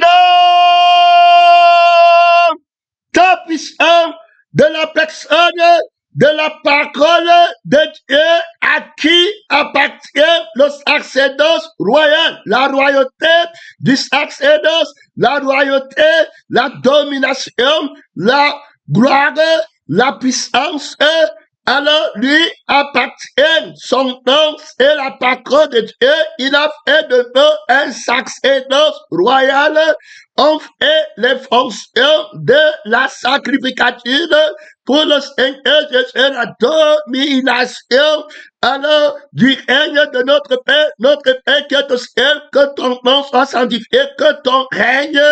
nom tant puissant de la personne de la parole de Dieu à qui appartient le sacerdoce royal, la royauté du sacerdoce, la royauté, la domination, la gloire, la puissance. Alors lui appartient, son nom c'est la parole de Dieu, il a fait de nous un sacerdoce royal, on fait les fonctions de la sacrificature pour le Seigneur Jésus, la domination, alors du règne de notre Père qui est au ciel, que ton nom soit sanctifié, que ton règne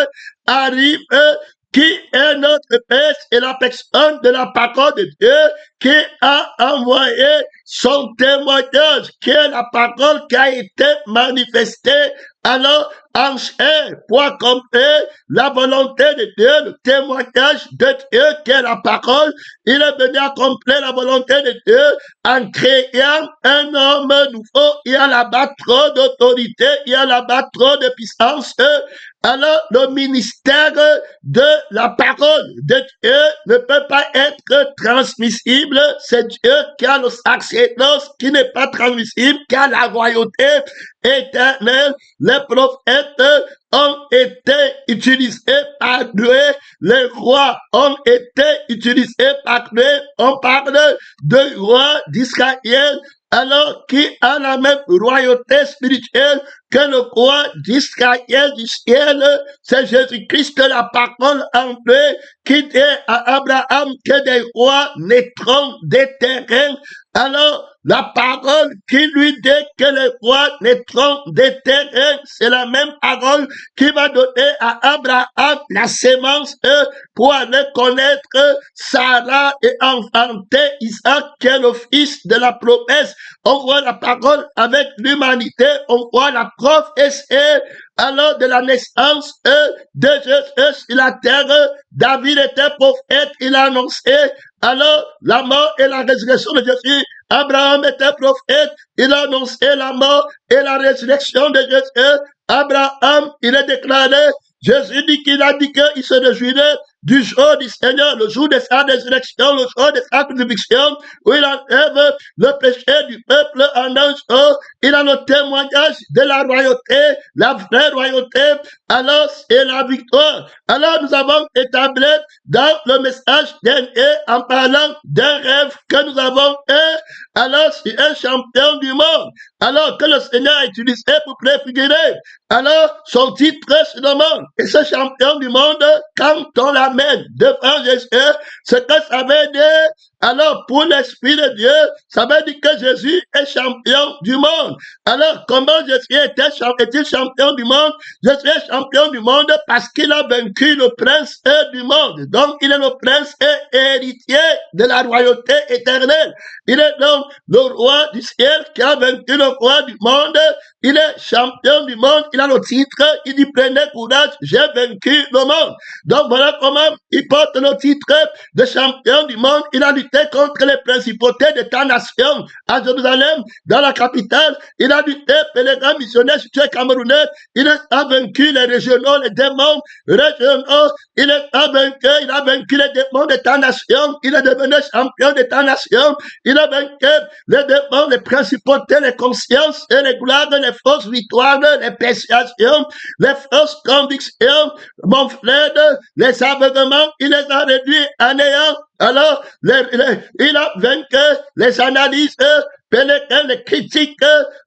arrive, qui est notre Père, c'est la personne de la parole de Dieu qui a envoyé son témoignage, qui est la parole qui a été manifestée alors en chair pour accomplir la volonté de Dieu, le témoignage de Dieu qui est la parole. Il est venu accomplir la volonté de Dieu en créant un homme nouveau. Il y a là-bas trop d'autorité, il y a là-bas trop de puissance. Alors, le ministère de la parole de Dieu ne peut pas être transmissible. C'est Dieu qui a le sacerdoce qui n'est pas transmissible, qui a la royauté éternelle. Les prophètes ont été utilisés par Dieu. Les rois ont été utilisés par Dieu. On parle de roi d'Israël, alors qui a la même royauté spirituelle que le roi d'Israël du ciel, c'est Jésus-Christ, la parole en Dieu, qui dit à Abraham que des rois naîtront des terrains. Alors, la parole qui lui dit que les rois naîtront des terrains, c'est la même parole qui va donner à Abraham la sémence pour aller connaître Sarah et enfanter Isaac, qui est le fils de la promesse. On voit la parole avec l'humanité, on voit la prophétie alors de la naissance de Jésus sur la terre. David était prophète, il a annoncé alors la mort et la résurrection de Jésus. Abraham était prophète, il a annoncé la mort et la résurrection de Jésus. Abraham, il est déclaré, Jésus dit qu'il a dit qu'il se réjouirait du jour du Seigneur, le jour de sa résurrection, le jour de sa crucifixion, où il enlève le péché du peuple en un jour. Il a le témoignage de la royauté, la vraie royauté. Alors, c'est la victoire. Alors, nous avons établi dans le message dernier, en parlant d'un rêve que nous avons eu. Alors, c'est un champion du monde. Alors, que le Seigneur a utilisé pour préfigurer. Alors, son titre sur le monde. Et ce champion du monde, quand on l'amène devant Jésus, ce que ça veut dire, alors pour l'Esprit de Dieu, ça veut dire que Jésus est champion du monde. Alors, comment Jésus est-il champion du monde? Jésus est champion du monde parce qu'il a vaincu le prince du monde. Donc, il est le prince et héritier de la royauté éternelle. Il est donc le roi du ciel qui a vaincu le roi du monde. Il est champion du monde. Il a le titre. Il dit, prenez courage, j'ai vaincu le monde. Donc, voilà comment il porte le titre de champion du monde. Il a lutté contre les principautés d'État-nation à Jérusalem, dans la capitale. Il a lutté pèlerin missionnaire situé Camerounais. Il a vaincu les régionaux, les démons régionaux. Il a vaincu les démons d'État-nation. Il est devenu champion d'État-nation. Il a vaincu les démons, les principautés, les consciences et les gloires, les fausses victoires, les persuasions, les fausses convictions. Mon frère, les aveuglements, il les a réduits à néant. Alors, il a vaincu les analyses, les critiques,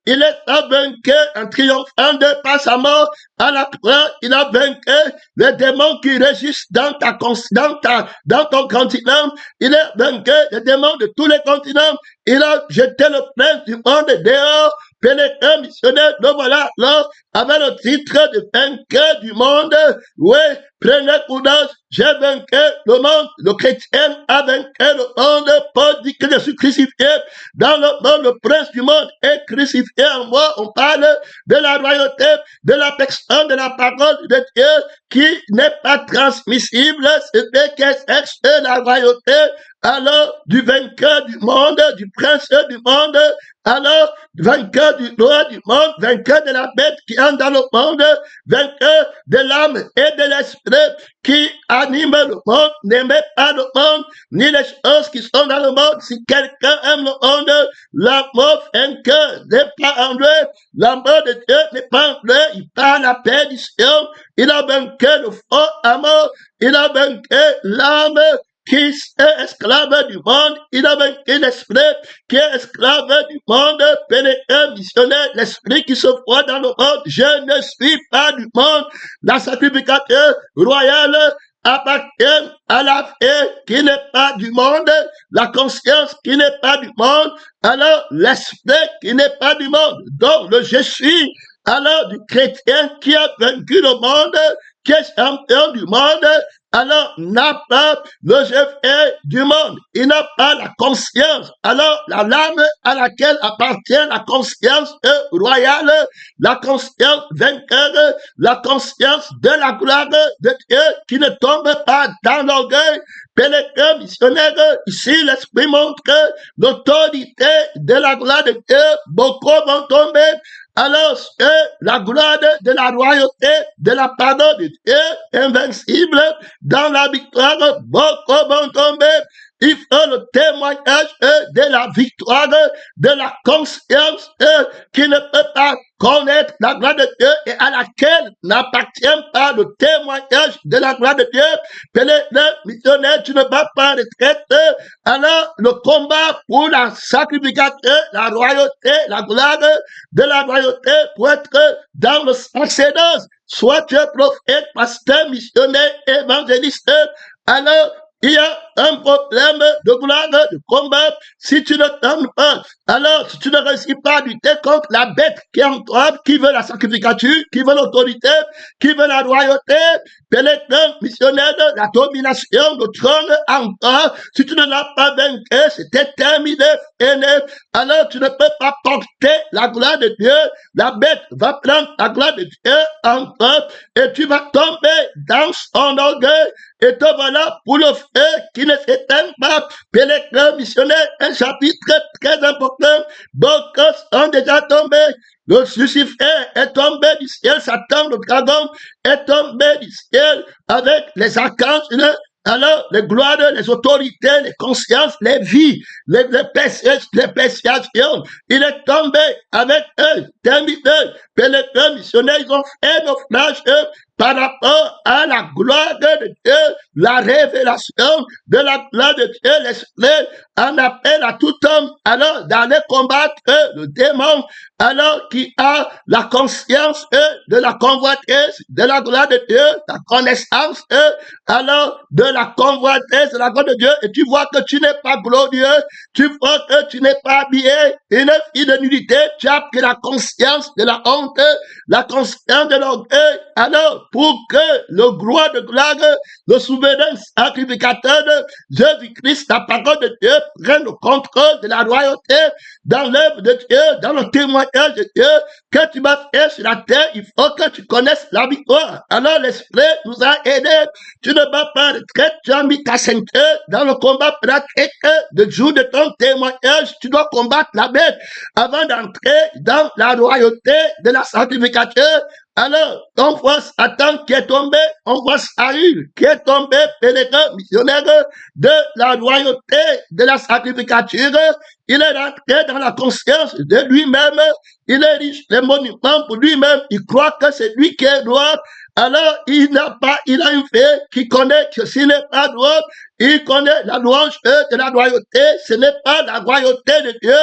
il les a vaincu en triomphant de par sa mort à la croix. Il a vaincu les démons qui régissent dans ton continent. Il a vaincu les démons de tous les continents. Il a jeté le prince du monde dehors. Pénétré missionnaire, donc voilà, là, avec le titre de vainqueur du monde. Oui, prenez courage, j'ai vaincu le monde. Le chrétien a vaincu le monde. Paul dit que je suis crucifié dans le monde. Le prince du monde est crucifié en moi. On parle de la royauté, de la personne, de la parole de Dieu qui n'est pas transmissible. C'était qu'est-ce que la royauté. alors du vainqueur du monde, du prince du monde, alors vainqueur du roi du monde, vainqueur de la bête qui entre dans le monde, vainqueur de l'âme et de l'esprit qui anime le monde, n'aimait pas le monde, ni les choses qui sont dans le monde. Si quelqu'un aime le monde, l'amour vainqueur n'est pas en lui, l'amour de Dieu n'est pas en lui, il parle la perdition, il a vaincu le faux amour, il a vaincu l'âme qui est esclave du monde, il a vaincu l'esprit qui est esclave du monde, pénétré, missionnaire, l'esprit qui se voit dans le monde. Je ne suis pas du monde. La sacrificateur royal appartient à la vie qui n'est pas du monde, la conscience qui n'est pas du monde, alors l'esprit qui n'est pas du monde. Donc le je suis, alors du chrétien qui a vaincu le monde, qui est champion du monde, alors n'a pas le je du monde, il n'a pas la conscience, alors la lame à laquelle appartient la conscience royale, la conscience vainqueur, la conscience de la gloire de Dieu qui ne tombe pas dans l'orgueil. Pénétré, missionnaire, ici l'esprit montre que l'autorité de la gloire de Dieu, beaucoup vont tomber. Alors que la gloire de la royauté, de la pardon de Dieu, invincible, dans la victoire, beaucoup vont tomber. Il faut le témoignage de la victoire, de la conscience qui ne peut pas connaître la gloire de Dieu et à laquelle n'appartient pas le témoignage de la gloire de Dieu. Le missionnaire, tu ne vas pas retraite. Alors, le combat pour la sacrification, la royauté, la gloire de la royauté pour être dans le sacerdoce. Soit tu es prophète, pasteur, missionnaire, évangéliste. Alors, il y a un problème de gloire, de combat. Si tu ne t'aimes pas, alors si tu ne réussis pas à lutter contre la bête qui est en toi, qui veut la sacrificature, qui veut l'autorité, qui veut la royauté, pénétrant, missionnaire, la domination, le trône en toi, si tu ne l'as pas vaincu, c'était terminé, aîné. Alors tu ne peux pas porter la gloire de Dieu. La bête va prendre la gloire de Dieu en toi et tu vas tomber dans son orgueil. Et te voilà pour le feu qui ne s'éteint pas. Pénétrant, missionnaire, un chapitre très important. Beaucoup sont déjà tombés. Le Lucifer est tombé du ciel, Satan, le dragon, est tombé du ciel avec les archanges. Alors, les gloires, les autorités, les consciences, les vies, les persuasions, il est tombé avec eux, terminé, pénétré, missionnaire, ils ont fait naufrage par rapport à la gloire de Dieu, la révélation de la gloire de Dieu, l'esprit en appelle à tout homme, alors d'aller combattre le démon, alors qui a la conscience de la convoitise, de la gloire de Dieu, la connaissance, alors de la convoitise de la gloire de Dieu, et tu vois que tu n'es pas glorieux, tu vois que tu n'es pas habillé, une fille de nudité, tu as pris la conscience de la honte, la conscience de l'orgueil, alors pour que le gloire de gloire, le souverain sacrificateur de Jésus-Christ, la parole de Dieu, prenne le contrôle de la royauté dans l'œuvre de Dieu, dans le témoignage de Dieu, que tu vas faire sur la terre, il faut que tu connaisses la victoire. Alors l'Esprit nous a aidés. Tu ne vas pas retraite, tu as mis ta ceinture dans le combat pratique de jour de ton témoignage. Tu dois combattre la bête avant d'entrer dans la royauté de la sanctification. Alors, on voit Satan qui est tombé, on voit Saül qui est tombé, pénétrant, missionnaire de la royauté, de la sacrificature. Il est rentré dans la conscience de lui-même. Il est riche des monuments pour lui-même. Il croit que c'est lui qui est roi. Alors, il a une fée qui connaît que s'il n'est pas roi, il connaît la louange de la royauté. Ce n'est pas la royauté de Dieu,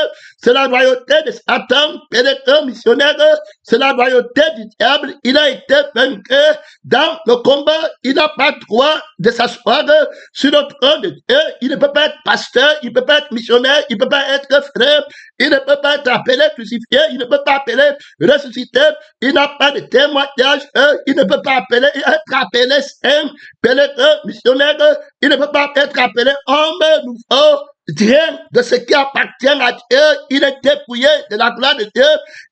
c'est la royauté de Satan, pénétrant, missionnaire. C'est la royauté du diable. Il a été vaincu dans le combat. Il n'a pas droit de s'asseoir sur le trône de Dieu. Il ne peut pas être pasteur, il ne peut pas être missionnaire, il ne peut pas être frère, il ne peut pas être appelé crucifié, il ne peut pas appeler ressuscité, il n'a pas de témoignage, il ne peut pas être appelé saint, pénétrant, missionnaire, il ne peut pas être appelé homme nouveau. Rien de ce qui appartient à Dieu, il est dépouillé de la gloire de Dieu,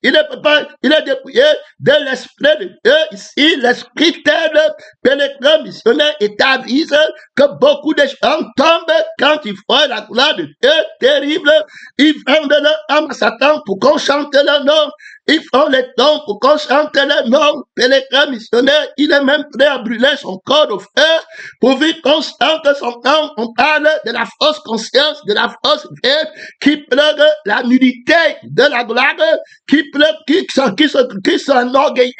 il est dépouillé de l'esprit de Dieu. Ici, l'esprit t'aide, pénétrant, missionnaire, et t'avise que beaucoup de gens tombent quand ils voient la gloire de Dieu terrible. Ils vendent leur âme à Satan pour qu'on chante leur nom. Ils font les dons pour qu'on chante leur nom. Pénétrant, missionnaire, il est même prêt à brûler son corps au feu pourvu qu'on chante son nom. On parle de la fausse conscience, de la fausse vie qui pleure la nudité de la gloire, qui pleure, qui s'enorgueillit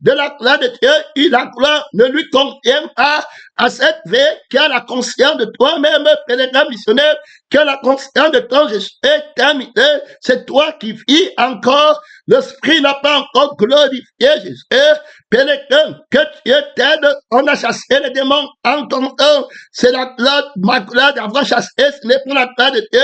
de la gloire de Dieu, et la gloire ne lui convient pas à cette vie qui a la conscience de toi-même, pénétrant missionnaire, qui a la conscience de ton Jésus terminé. C'est toi qui vis encore. L'esprit n'a pas encore glorifié Jésus. Pénétrant, que Dieu t'aide. On a chassé les démons en ton nom. C'est la gloire, ma gloire d'avoir chassé, ce n'est pas la gloire de Dieu.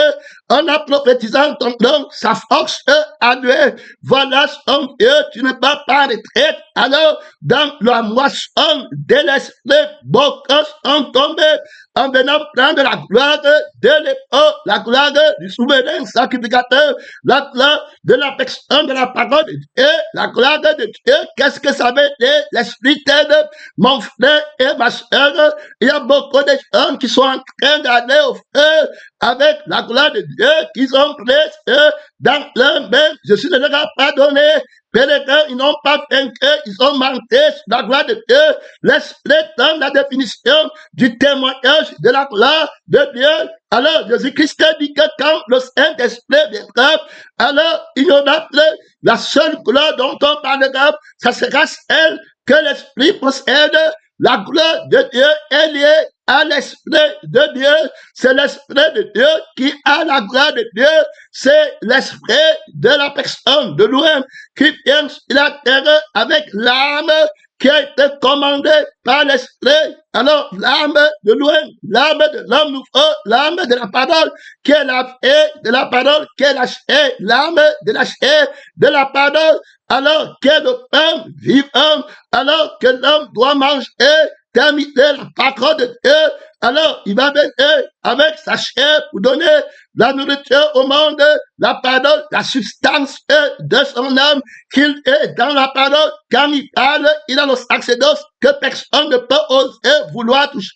On a prophétisé en ton nom, sa force à Dieu. Voilà son Dieu, tu ne vas pas en retraite. Alors, dans la moisson de l'esprit, beaucoup sont tombés en venant prendre la gloire de l'époque, la gloire du souverain sacrificateur, la gloire de la personne de la parole de Dieu, la gloire de Dieu. Qu'est-ce que ça veut dire? L'esprit t'aide, mon frère et ma soeur. Il y a beaucoup de gens qui sont en train d'aller au feu avec la gloire de Dieu qu'ils ont prise dans leur main. Jésus ne leur a pas donné. Pénétrants, ils n'ont pas vaincu, ils ont manqué sur la gloire de Dieu. L'esprit donne la définition du témoignage de la gloire de Dieu. Alors, Jésus-Christ dit que quand le Saint-Esprit viendra, alors il y aura plus la seule gloire dont on parlera, ça sera celle que l'Esprit possède. La gloire de Dieu est liée à l'Esprit de Dieu. C'est l'Esprit de Dieu qui a la gloire de Dieu. C'est l'Esprit de la personne de loin qui vient sur la terre avec l'âme qui a été commandée par l'Esprit. Alors, l'âme de loin, l'âme de l'homme nouveau, l'âme de la parole qui est la chair de la parole qui est la chair, l'âme de la chair de la parole, alors que le pain vivant, alors que l'homme doit manger, terminer la parole de Dieu, alors il va venir avec sa chair pour donner la nourriture au monde, la parole, la substance de son âme, qu'il est dans la parole. Quand il parle, il a le sacerdoce que personne ne peut oser vouloir toucher.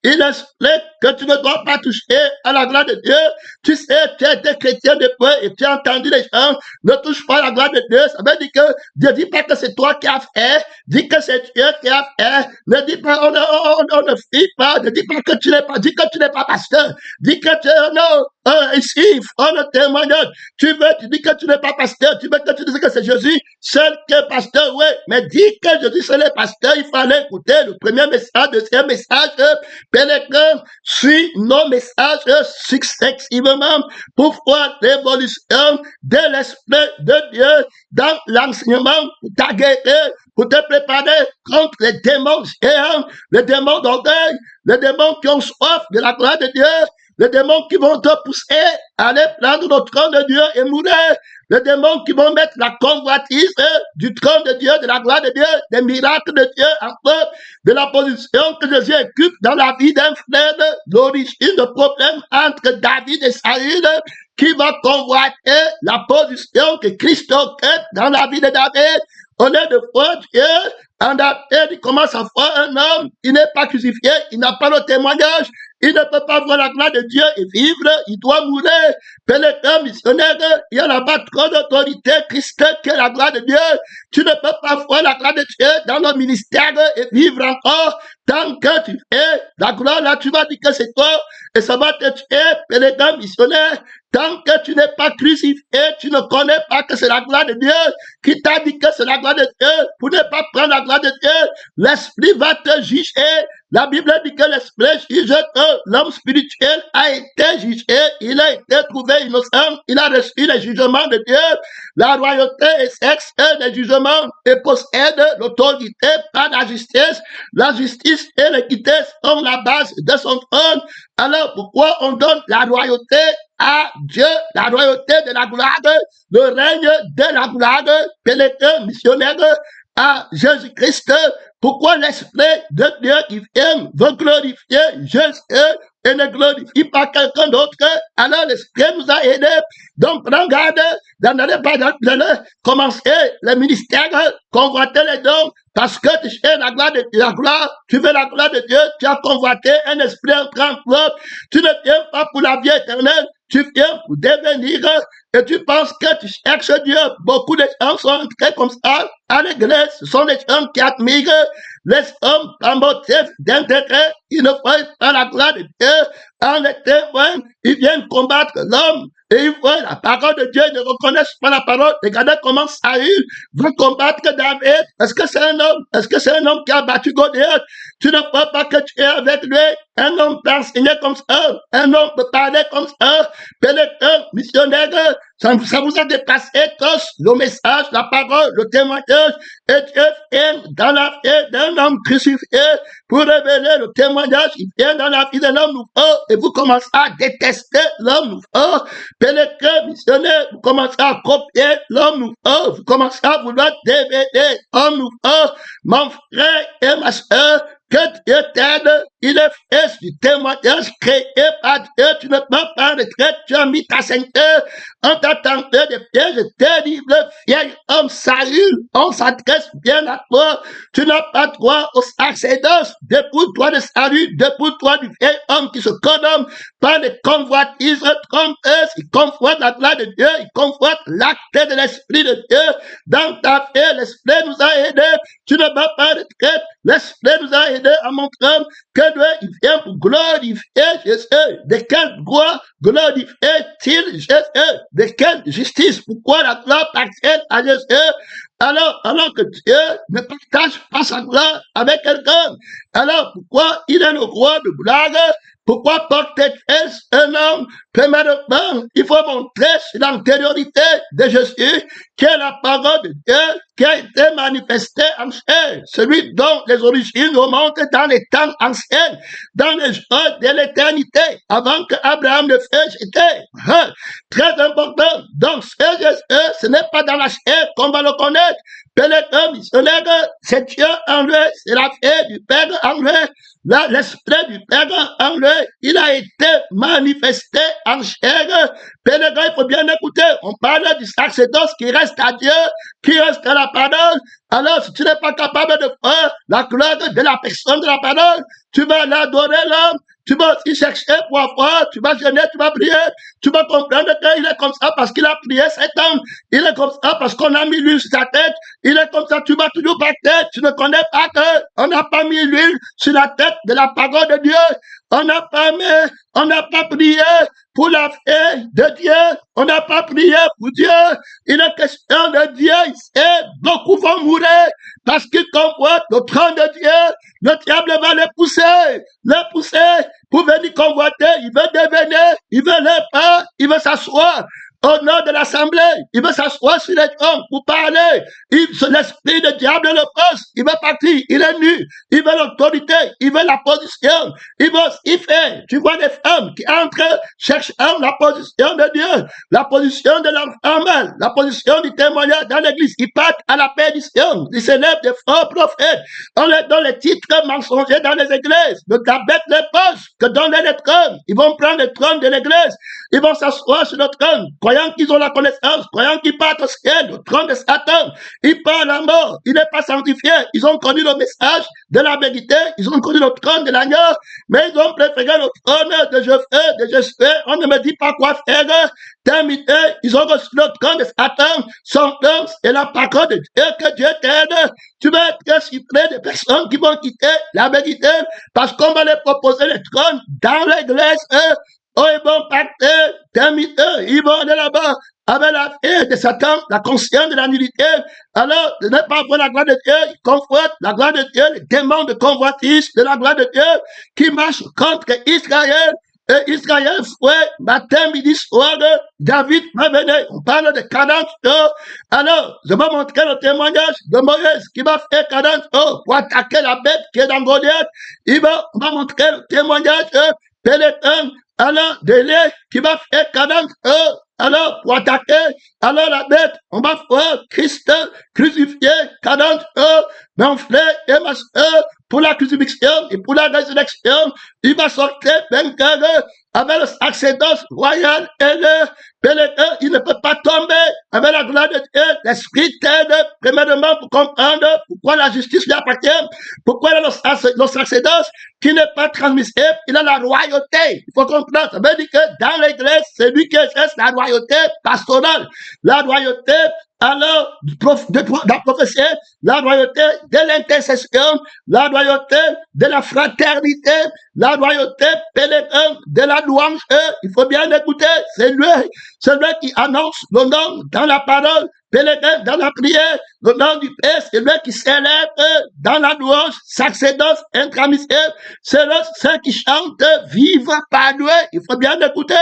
Il explique que tu ne dois pas toucher à la gloire de Dieu. Tu sais, tu es des chrétiens de peu et tu as entendu les gens, ne touche pas à la gloire de Dieu. Ça veut dire que Dieu dit pas que c'est toi qui as fait, dis que c'est Dieu qui a fait. Ne dis pas, on ne fit pas, ne dis pas que tu n'es pas, dis que tu n'es pas pasteur, dis que tu es, non, ici, il faut le témoignage. Tu dis que tu n'es pas pasteur, tu veux que tu dises que c'est Jésus, seul qui est pasteur, oui, mais dis que Jésus seul est pasteur, il fallait écouter le premier message, le deuxième message, pénétrant, suit nos messages successivement pour voir l'évolution de l'Esprit de Dieu dans l'enseignement pour t'aguerrer, pour te préparer contre les démons géants, les démons d'orgueil, les démons qui ont soif de la gloire de Dieu, les démons qui vont te pousser à aller prendre le trône de Dieu et mourir. Les démons qui vont mettre la convoitise du trône de Dieu, de la gloire de Dieu, des miracles de Dieu, enfin, de la position que Jésus occupe dans la vie d'un frère, l'origine de problème entre David et Saül, qui va convoiter la position que Christ occupe dans la vie de David. Au lieu de voir Dieu, en David, il commence à voir un homme, il n'est pas crucifié, il n'a pas le témoignage, il ne peut pas voir la gloire de Dieu et vivre, il doit mourir. Pénétrant, missionnaire, il y a là-bas trop d'autorité, Christ qui est la gloire de Dieu. Tu ne peux pas voir la gloire de Dieu dans le ministère et vivre encore. Tant que tu fais la gloire, là, tu vas dire que c'est toi et ça va te tuer, pénétrant, missionnaire. Tant que tu n'es pas crucifié, tu ne connais pas que c'est la gloire de Dieu qui t'a dit que c'est la gloire de Dieu. Pour ne pas prendre la gloire de Dieu, l'Esprit va te juger. La Bible dit que l'Esprit juge que l'homme spirituel a été jugé, il a été trouvé innocent, il a reçu les jugements de Dieu. La royauté exerce les jugements et possède l'autorité par la justice. La justice et l'équité sont la base de son trône. Alors pourquoi on donne la royauté à Dieu, la royauté de la gloire, le règne de la gloire, pénétrant, missionnaire, à Jésus-Christ, Pourquoi l'Esprit de Dieu qui vient veut glorifier Jésus et ne glorifie pas quelqu'un d'autre? Alors l'Esprit nous a aidés. Donc, prends garde, n'allez pas commencer le ministère, convoiter les dons, parce que tu cherches la gloire tu veux la gloire de Dieu, tu as convoité un esprit en train de tu ne viens pas pour la vie éternelle, tu viens pour devenir, et tu penses que tu cherches Dieu. Beaucoup de gens sont entrés comme ça à l'église, ce sont des gens qui admirent les hommes par motif d'intérêt, ils ne voient pas la gloire de Dieu en les témoins, ils viennent combattre l'homme. Et ils voient la parole de Dieu, ils ne reconnaissent pas la parole. Regardez comment Saül veut combattre David. Est-ce que c'est un homme? Est-ce que c'est un homme qui a battu Goliath? Tu ne crois pas que tu es avec lui? Un homme peut enseigner comme ça. Un homme peut parler comme ça. Pénétreur, missionnaire, ça vous a dépassé tous. Le message, la parole, le témoignage. Et Dieu vient dans la vie d'un homme crucifié pour révéler le témoignage. Il vient dans la vie d'un homme nouveau. Et vous commencez à détester l'homme nouveau. Pénétreur, missionnaire, vous commencez à copier l'homme nouveau. Vous commencez à vouloir devenir homme nouveau. Mon frère et ma soeur, que Dieu t'aide, il est fils du témoignage créé par Dieu. Tu ne peux pas retraite, tu as mis ta ceinture, on t'a tenté de pièges terribles, vieil homme Saül, on s'adresse bien à toi. Tu n'as pas droit aux sacerdoces. Dépouille-toi de salut, dépouille-toi du vieil homme qui se condamne par les convoitises trompeuses. Il convoite la gloire de Dieu, il convoite l'acte de l'Esprit de Dieu. Dans ta vie, l'Esprit nous a aidés. Tu ne vas pas retraite, l'Esprit nous a aidés à montrer que Dieu il vient pour glorifier Jésus. De quelle gloire glorifie-t-il Jésus? De quelle justice? Pourquoi la gloire appartient à Jésus? Alors que Dieu ne partage pas sa gloire avec quelqu'un. Alors pourquoi il est le roi de blague? Pourquoi porter un homme? Premièrement, il faut montrer l'antériorité de Jésus, qui est la parole de Dieu, qui a été manifestée en chair, celui dont les origines remontent dans les temps anciens, dans les jours de l'éternité, avant que Abraham ne fût jeté. Très important. Donc, ce n'est pas dans la chair qu'on va le connaître. Pénétreur, missionnaire, c'est Dieu en lui, c'est la fée du Père en lui, l'esprit du Père en lui, il a été manifesté en chair. Pénétreur, il faut bien écouter, on parle du sacerdoce qui reste à Dieu, qui reste à la parole. Alors, si tu n'es pas capable de faire la gloire de la personne de la parole, tu vas l'adorer l'homme. Tu vas aussi chercher pour avoir, tu vas jeûner, tu vas prier, tu vas comprendre qu'il est comme ça parce qu'il a prié cet homme, il est comme ça parce qu'on a mis l'huile sur sa tête, il est comme ça, tu vas toujours par tête, tu ne connais pas qu'on n'a pas mis l'huile sur la tête de la parole de Dieu, on n'a pas prié pour la paix de Dieu, on n'a pas prié pour Dieu, il est question de Dieu, et beaucoup vont mourir parce qu'ils convoitent le trône de Dieu, le diable va les pousser pour venir convoiter, il veut devenir, il veut les pas, il veut s'asseoir au nom de l'assemblée, il veut s'asseoir sur les troncs pour parler, l'esprit de diable le pose, il veut partir, il est nu, il veut l'autorité, il veut la position, il fait, tu vois des femmes qui entrent, cherchant la position de Dieu, la position de l'enfant, la position du témoignage dans l'église, ils partent à la perdition, ils s'élèvent des faux prophètes, on les donne les titres mensongers dans les églises, le tabac les pose, que donner les trônes, ils vont prendre le trône de l'église, ils vont s'asseoir sur le trône, croyant qu'ils ont la connaissance, croyant qu'ils partent au ciel, le trône de Satan, ils partent à la mort, il n'est pas sanctifié, ils ont connu le message de la vérité, ils ont connu le trône de l'agneau, mais ils ont préféré le trône de Jésus, on ne me dit pas quoi faire, terminé, ils ont reçu le trône de Satan, son nom, c'est la parole de Dieu, que Dieu t'aide, tu vas être suprême des personnes qui vont quitter la vérité, parce qu'on va les proposer le trône dans l'église, ils vont partir, terminer, ils vont aller là-bas, avec la fille de Satan, la conscience de la nullité. Alors, de ne pas voir la gloire de Dieu, ils convoitent la gloire de Dieu, les démons de convoitise de la gloire de Dieu, qui marchent contre Israël. Et Israël fouet, matin, midi, soir, David va venir. On parle de 40 ans. Alors, je vais montrer le témoignage de Moïse qui va faire 40 ans pour attaquer la bête qui est dans Goliath. On va montrer le témoignage pénétrant. Alors, Délé qui va faire 40 ans. Alors, pour attaquer, alors la bête, on va voir Christ crucifié 40 ans. mon frère et ma soeur, pour la crucifixion et pour la résurrection, il va sortir vainqueur avec l'accédance royale et le pénétrant, il ne peut pas tomber avec la gloire de Dieu. L'Esprit t'aide premièrement pour comprendre pourquoi la justice lui appartient, pourquoi il a l'accédance qui n'est pas transmissible, il a la royauté. Il faut comprendre, ça veut dire que dans l'Église, c'est lui qui exerce la royauté pastorale, la royauté alors de la prophétie, la royauté de l'intercession, la royauté de la fraternité, la royauté pénétrante de la louange. Il faut bien écouter, c'est lui qui annonce le nom dans la parole, pénétrant dans la prière, le nom du Père, c'est lui qui célèbre dans la louange, s'accédance intramissible, c'est ceux qui chantent, vive par lui. Il faut bien écouter.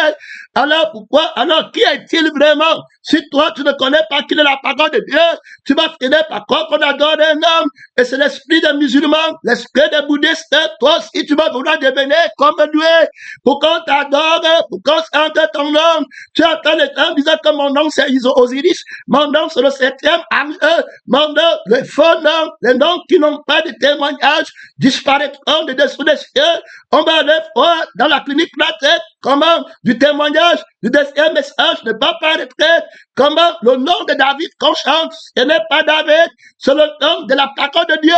Alors pourquoi? Alors qui est-il vraiment? Si toi tu ne connais pas qu'il est la parole de Dieu, tu vas finir par croire qu'on adore un homme, et c'est l'esprit des musulmans, l'esprit des bouddhistes. Toi aussi tu vas vouloir devenir comme lui, pour qu'on t'adore, pour qu'on chante ton nom. Tu entends les gens disant que mon nom c'est Osiris, mon nom c'est le 7e ange, mon nom, le faux nom, les noms qui n'ont pas de témoignage disparaîtront de dessous des cieux. On va aller voir dans la clinique la tête, comment du témoignage du deuxième message ne va pas paraître, comment le nom de David qu'on chante, ce n'est pas David, c'est le nom de la parole de Dieu,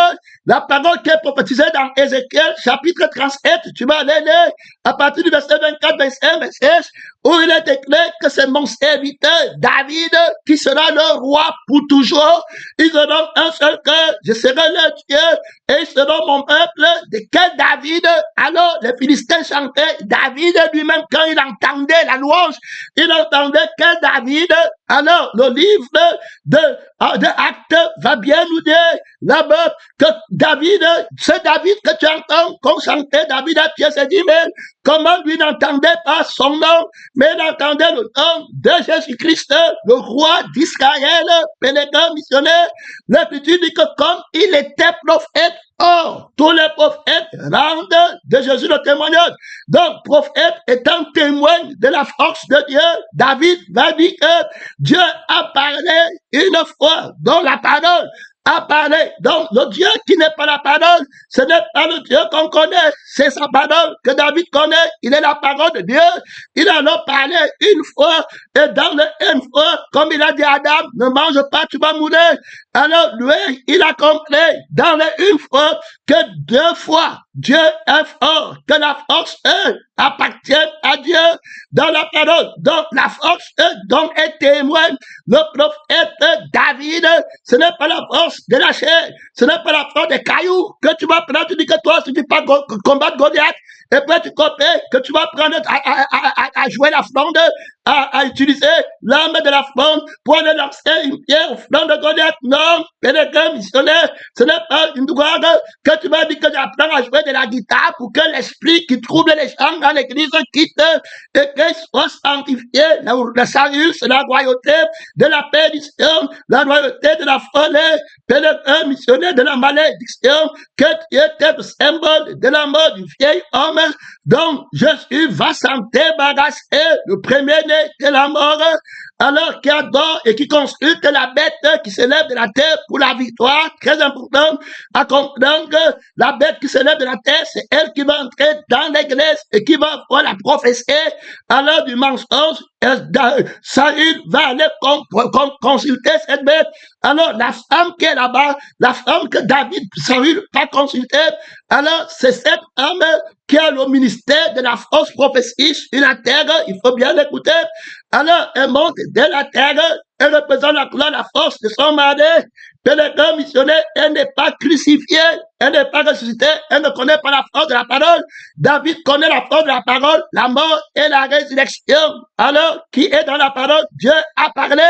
la parole qui est prophétisée dans Ézéchiel, chapitre 37, tu vas aller lire à partir du verset 24, 25, 26, où il est écrit que c'est mon serviteur David qui sera le roi pour toujours. Ils auront un seul cœur, je serai leur Dieu, et ils seront mon peuple. De quel David? Alors les Philistins chantaient David lui-même quand il entendait la louange, il entendait quel David. Alors le livre de Actes va bien nous dire là-bas que David, c'est David que tu entends, qu'on chantait David à pied, c'est dit, mais comment lui n'entendait pas son nom, mais il entendait le nom de Jésus-Christ, le roi d'Israël, pénétrant missionnaire. L'Écriture dit que comme il était prophète, or, tous les prophètes rendent de Jésus le témoignage. Donc, prophète étant témoin de la force de Dieu, David va dire que Dieu a parlé une fois dans la parole. A parlé. Donc, le Dieu qui n'est pas la parole, ce n'est pas le Dieu qu'on connaît, c'est sa parole que David connaît. Il est la parole de Dieu. Il en a parlé une fois, et dans le une fois, comme il a dit à Adam, ne mange pas, tu vas mourir. Alors, lui, il a compris dans le une fois que deux fois, Dieu est fort, que la force appartient à Dieu dans la parole. Donc, la force dont est témoin le prophète David, ce n'est pas la force de la chair, ce n'est pas la force des cailloux que tu vas prendre, tu dis que toi, il ne suffit pas de combattre Goliath, et puis tu comprends que tu vas prendre à jouer la fronde, à utiliser l'arme de la fronde pour aller lancer une pierre au flanc de Goliath. Non, pénétrant missionnaire, ce n'est pas une gloire que tu vas dire que j'apprends à jouer de la guitare pour que l'esprit qui trouble les gens dans l'église quitte et qu'il soit sanctifié. La salut, c'est la royauté de la perdition, la royauté de la folie, pénétrant missionnaire de la malédiction, que tu étais le symbole de la mort du vieil homme. Donc, Jésus va s'en débarrasser, le premier-né de la mort, alors qui adore et qui consulte la bête qui s'élève de la terre pour la victoire. Très important à comprendre que la bête qui s'élève de la terre, c'est elle qui va entrer dans l'église et qui va voir la prophétie. Alors du mensonge, Saül va aller consulter cette bête. Alors la femme qui est là-bas, la femme que David, Saül va consulter, alors c'est cette femme qui a le ministère de la fausse prophétie sur la terre. Il faut bien l'écouter. Alors elle monte de la terre, elle représente la couleur, la force de son mari. Pénétrant missionnaire, elle n'est pas crucifiée, elle n'est pas ressuscitée, elle ne connaît pas la force de la parole. David connaît la force de la parole, la mort et la résurrection. Alors, qui est dans la parole? Dieu a parlé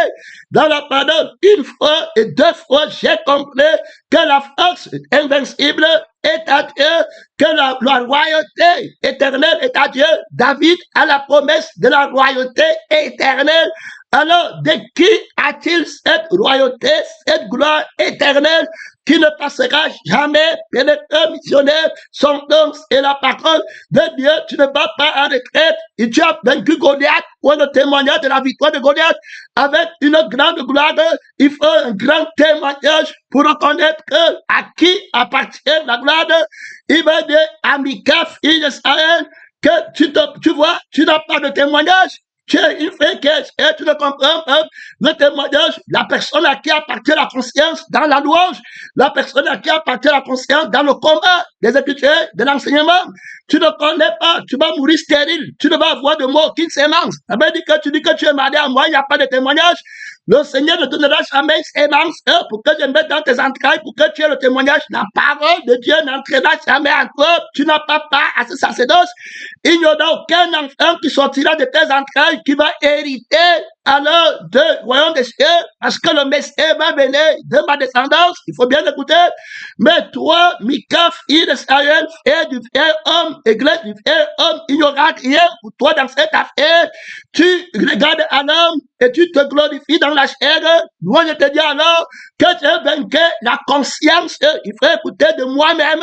dans la parole une fois et deux fois. J'ai compris que la force invincible est à Dieu, que la royauté éternelle est à Dieu. David a la promesse de la royauté éternelle. Alors, de qui a-t-il cette royauté, cette gloire éternelle qui ne passera jamais? Pénétreur missionnaire, son nom et la parole de Dieu. Tu ne vas pas en retraite et tu as vaincu Goliath. Pour le témoignage de la victoire de Goliath avec une grande gloire. Il faut un grand témoignage pour reconnaître à qui appartient la gloire. Il va dire à Mika, fille d'Israël, que tu vois, tu n'as pas de témoignage. Tu es une fréquence et tu ne comprends pas le témoignage. La personne à qui appartient la conscience dans la louange, la personne à qui appartient la conscience dans le combat des Écritures, de l'enseignement. Tu ne connais pas, tu vas mourir stérile, tu ne vas avoir de mots qui s'émancent. Ça veut dire que tu dis que tu es marié à moi, il n'y a pas de témoignage. Le Seigneur ne donnera jamais sémence pour que je mette dans tes entrailles, pour que tu aies le témoignage. La parole de Dieu n'entrera jamais en toi. Tu n'as pas part à ce sacerdoce. Il n'y aura aucun enfant qui sortira de tes entrailles qui va hériter alors de royaume des cieux, parce que le Messie va venir de ma descendance. Il faut bien l'écouter. Mais toi, Mika, fille d'Israël, frère du vrai homme, église du vrai homme, il n'y aura rien pour toi dans cette affaire. Tu regardes un homme et tu te glorifies dans la chair. Moi, je te dis alors que j'ai vaincu la conscience. Il faut écouter de moi-même.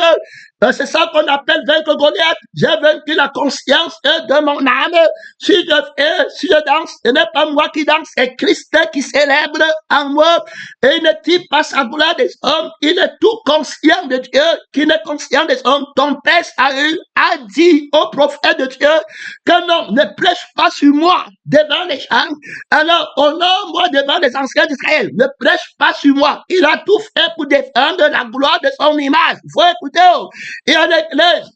C'est ça qu'on appelle vaincre Goliath. J'ai vaincu la conscience de mon âme. Si je danse, ce n'est pas moi qui danse, c'est Christ qui célèbre en moi. Et il ne dit pas sa gloire des hommes. Il est tout conscient de Dieu, qui n'est conscient des hommes. Ton père Saül a dit au prophète de Dieu que non, ne prêche pas sur moi devant les gens. Alors, honore-moi devant les anciens d'Israël. Ne prêche pas sur moi. Il a tout fait pour défendre la gloire de son image. Il faut écouter. Et avec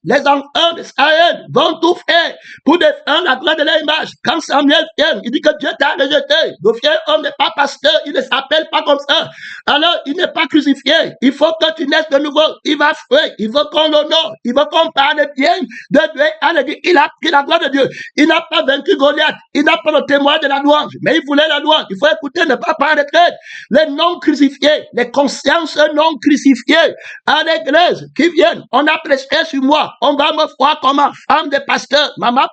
les enfants d'Israël vont tout faire pour défendre la gloire de leur image. Quand Samuel vient, il dit que Dieu t'a rejeté. Le fier homme n'est pas pasteur, il ne s'appelle pas comme ça. Alors, il n'est pas crucifié. Il faut que tu naisses de nouveau. Il va faire, il veut qu'on l'honore, il veut qu'on parle bien de Dieu. Il a pris la gloire de Dieu. Il n'a pas vaincu Goliath. Il n'a pas le témoin de la louange. Mais il voulait la louange. Il faut écouter, ne pas parler de traite. Les non crucifiés, les consciences non crucifiées à l'église qui viennent. On a prêché sur moi. On va me voir comme femme de pasteur, maman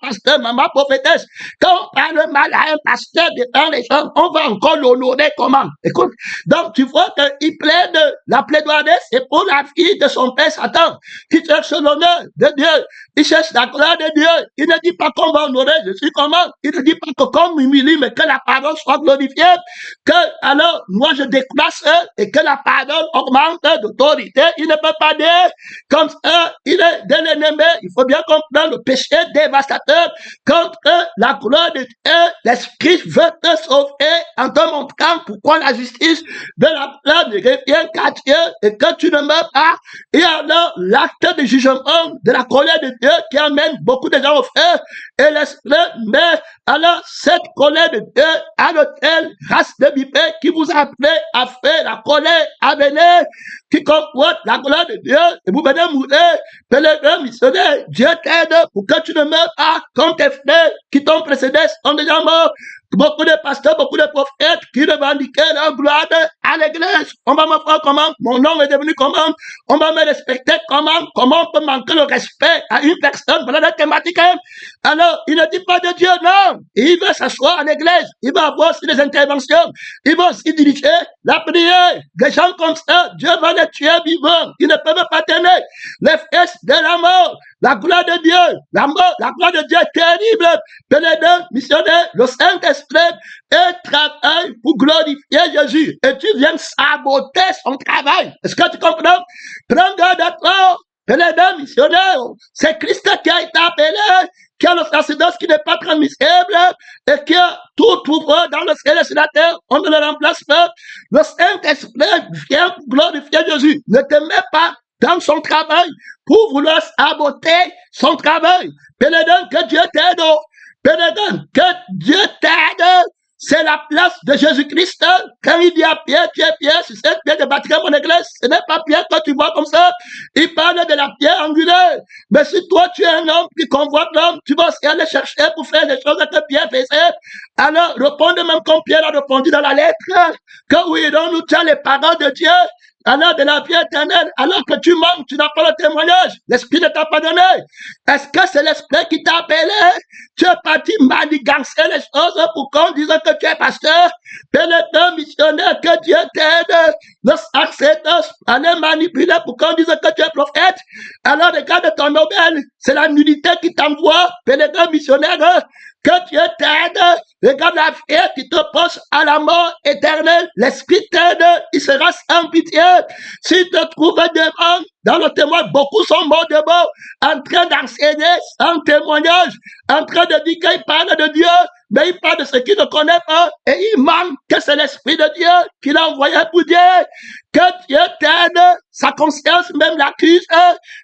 prophétesse. Quand on parle mal à un pasteur devant les gens, on va encore l'honorer comment? Écoute. Donc, tu vois qu'il plaide, la plaidoirie, c'est pour la fille de son père Satan, qui cherche l'honneur de Dieu. Il cherche la gloire de Dieu. Il ne dit pas qu'on va honorer, je suis comment? Il ne dit pas que qu'on m'humilie, mais que la parole soit glorifiée. Que, alors, moi je déclasse et que la parole augmente d'autorité. Il ne peut pas dire comme ça, il est de l'ennemi. Il faut bien comprendre le péché dévastateur contre la gloire de Dieu. L'Esprit veut te sauver en te montrant pourquoi la justice de la gloire ne revient qu'à Dieu et que tu ne meurs pas. Et alors, l'acte de jugement de la colère de Dieu qui amène beaucoup de gens au feu et l'Esprit met alors cette colère de Dieu à l'autel, race de vipères qui vous a appelé à faire la colère à venir, qui comporte la gloire de Dieu, et vous venez mourir, pèlerin missionnaire, Dieu t'aide pour que tu ne meurs pas comme tes frères qui t'ont précédé sont déjà morts. Beaucoup de pasteurs, beaucoup de prophètes qui revendiquaient leur gloire à l'église. On va me voir comment? Mon nom est devenu comment? On va me respecter comment? Comment on peut manquer le respect à une personne? Voilà la thématique. Alors, il ne dit pas de Dieu, non. Il veut s'asseoir à l'église. Il va avoir aussi des interventions. Il va aussi diriger la prière. Des gens comme ça, Dieu va les tuer vivants. Ils ne peuvent pas tenir les fesses de la mort. La gloire de Dieu, la mort, la gloire de Dieu est terrible. Pénédeur, missionnaire, le Saint-Esprit et travaille pour glorifier Jésus. Et tu viens saboter son travail. Est-ce que tu comprends? Prends garde à toi. Pénédeur, missionnaire, c'est Christ qui a été appelé, qui a le sacerdoce qui n'est pas transmissible et qui a tout pouvoir dans le ciel et sur la terre. On ne le remplace pas. Le Saint-Esprit vient pour glorifier Jésus. Ne te mets pas dans son travail pour vouloir saboter son travail. Pénédeur, que Dieu t'aide. Pénédeur, que Dieu t'aide. C'est la place de Jésus-Christ. Quand il dit à Pierre, Pierre, sur cette pierre de bâtirai mon église, ce n'est pas Pierre que tu vois comme ça. Il parle de la pierre angulaire. Mais si toi, tu es un homme qui convoite l'homme, tu vas aussi aller chercher pour faire les choses que Pierre faisait. Alors, réponds même comme Pierre a répondu dans la lettre, que oui, donc nous tu as les paroles de Dieu. alors de la vie éternelle, alors que tu manques, tu n'as pas le témoignage, l'Esprit ne t'a pas donné. Est-ce que c'est l'Esprit qui t'a appelé? Tu es parti manigancer les choses pour qu'on dise que tu es pasteur, pénétrant missionnaire, que Dieu t'aide, nos accédants, aller manipuler pour qu'on dise que tu es prophète. Alors regarde ton Nobel, c'est la nudité qui t'envoie, pénétrant missionnaire, que Dieu t'aide, regarde la vie qui te pose à la mort éternelle, l'Esprit t'aide, il sera sans pitié. Si tu trouves devant, dans le témoin, beaucoup sont morts debout, en train d'enseigner sans témoignage, en train de dire qu'ils parlent de Dieu, mais ils parlent de ce qu'ils ne connaissent pas, et ils manquent que c'est l'Esprit de Dieu qui l'a envoyé pour dire que Dieu t'aide, sa conscience même l'accuse,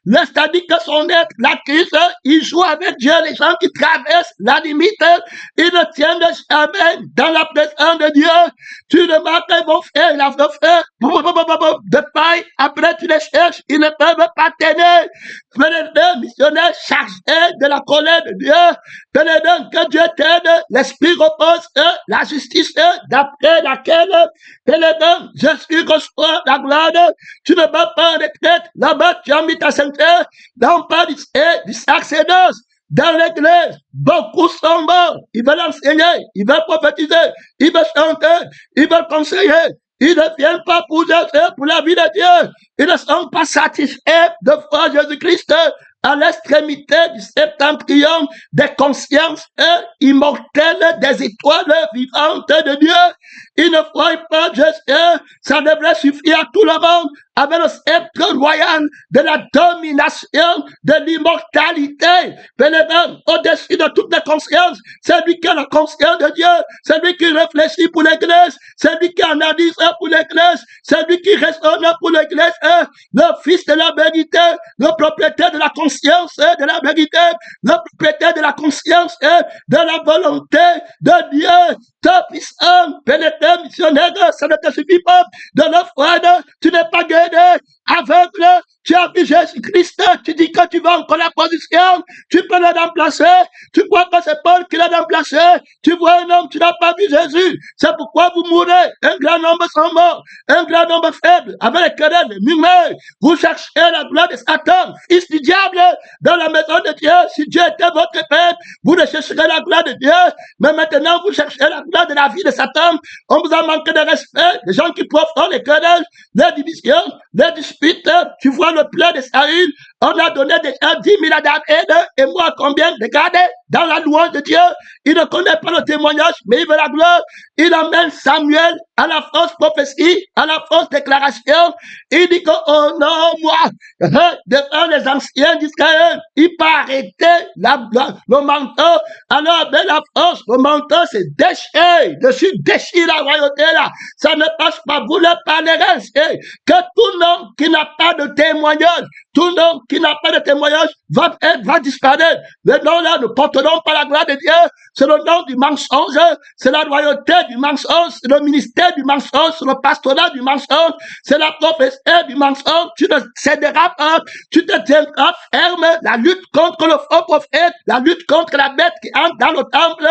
c'est-à-dire que son être l'accuse, il joue avec Dieu, les gens qui traversent la limite, ils ne tiennent jamais dans la présence de Dieu. Tu remarques qu'ils vont faire, ils vont faire de paille, après tu les cherches, ils ne peuvent pas tenir. Pénétrant missionnaire chargé de la colère de Dieu, pénétrant que Dieu t'aide, l'Esprit repose, la justice d'après laquelle, pénétrant, je suis reçois la gloire, tu ne vas pas en retraite, là-bas tu as mis ta ceinture, là on parle du sacerdoce. Dans l'église, beaucoup sont morts, ils veulent enseigner, ils veulent prophétiser, ils veulent chanter, ils veulent conseiller. Ils ne viennent pas pour la vie de Dieu. Ils ne sont pas satisfaits de voir Jésus-Christ à l'extrémité du septentrion des consciences immortelles des étoiles vivantes de Dieu. Ils ne voient pas Jésus. Ça devrait suffire à tout le monde avec le sceptre royal de la domination de l'immortalité. Pénétrant au-dessus de toutes les consciences. C'est lui qui a la conscience de Dieu. C'est lui qui réfléchit pour l'église. C'est lui qui analyse pour l'église. C'est lui qui raisonne pour l'église. Le fils de la vérité, le propriétaire de la conscience de la vérité, le propriétaire de la conscience de la volonté de Dieu. Ta puissance, pénétrant missionnaire, ça ne te suffit pas de le voir, tu n'es pas guéri, aveugle, tu as vu Jésus-Christ, tu dis que tu vas encore la position, tu peux le remplacer, tu crois que c'est Paul qui l'a remplacé, tu vois un homme, tu n'as pas vu Jésus, c'est pourquoi vous mourrez, un grand nombre sont morts, un grand nombre faible, avec les querelles, les murmures, vous cherchez la gloire de Satan, fils du diable, dans la maison de Dieu, si Dieu était votre père, vous ne chercherez la gloire de Dieu, mais maintenant vous cherchez la gloire de la vie de Satan, on vous a manqué de respect, les gens qui profitent les querelles, les divisions, les disputes, tu vois le plan de Saül, on a donné déjà 10 000 à David, et moi combien? Regardez, dans la louange de Dieu, il ne connaît pas le témoignage, mais il veut la gloire, il emmène Samuel à la fausse prophétie, à la fausse déclaration, il dit que, oh non, moi, devant les anciens d'Israël, il peut arrêter le manteau, alors ben la force, le manteau c'est déchiré, dessus déchire la royauté là, ça ne passe pas, vous ne parlerez, que tout nom qui n'a pas de témoignage, tout nom qui n'a pas de témoignage va disparaître. Le nom là ne porteront pas la gloire de Dieu. C'est le nom du mensonge. C'est la royauté du mensonge. C'est le ministère du mensonge. C'est le pastorat du mensonge. C'est la prophétie du mensonge. Tu ne céderas pas. Tu te tiendras ferme. La lutte contre le faux prophète. La lutte contre la bête qui entre dans le temple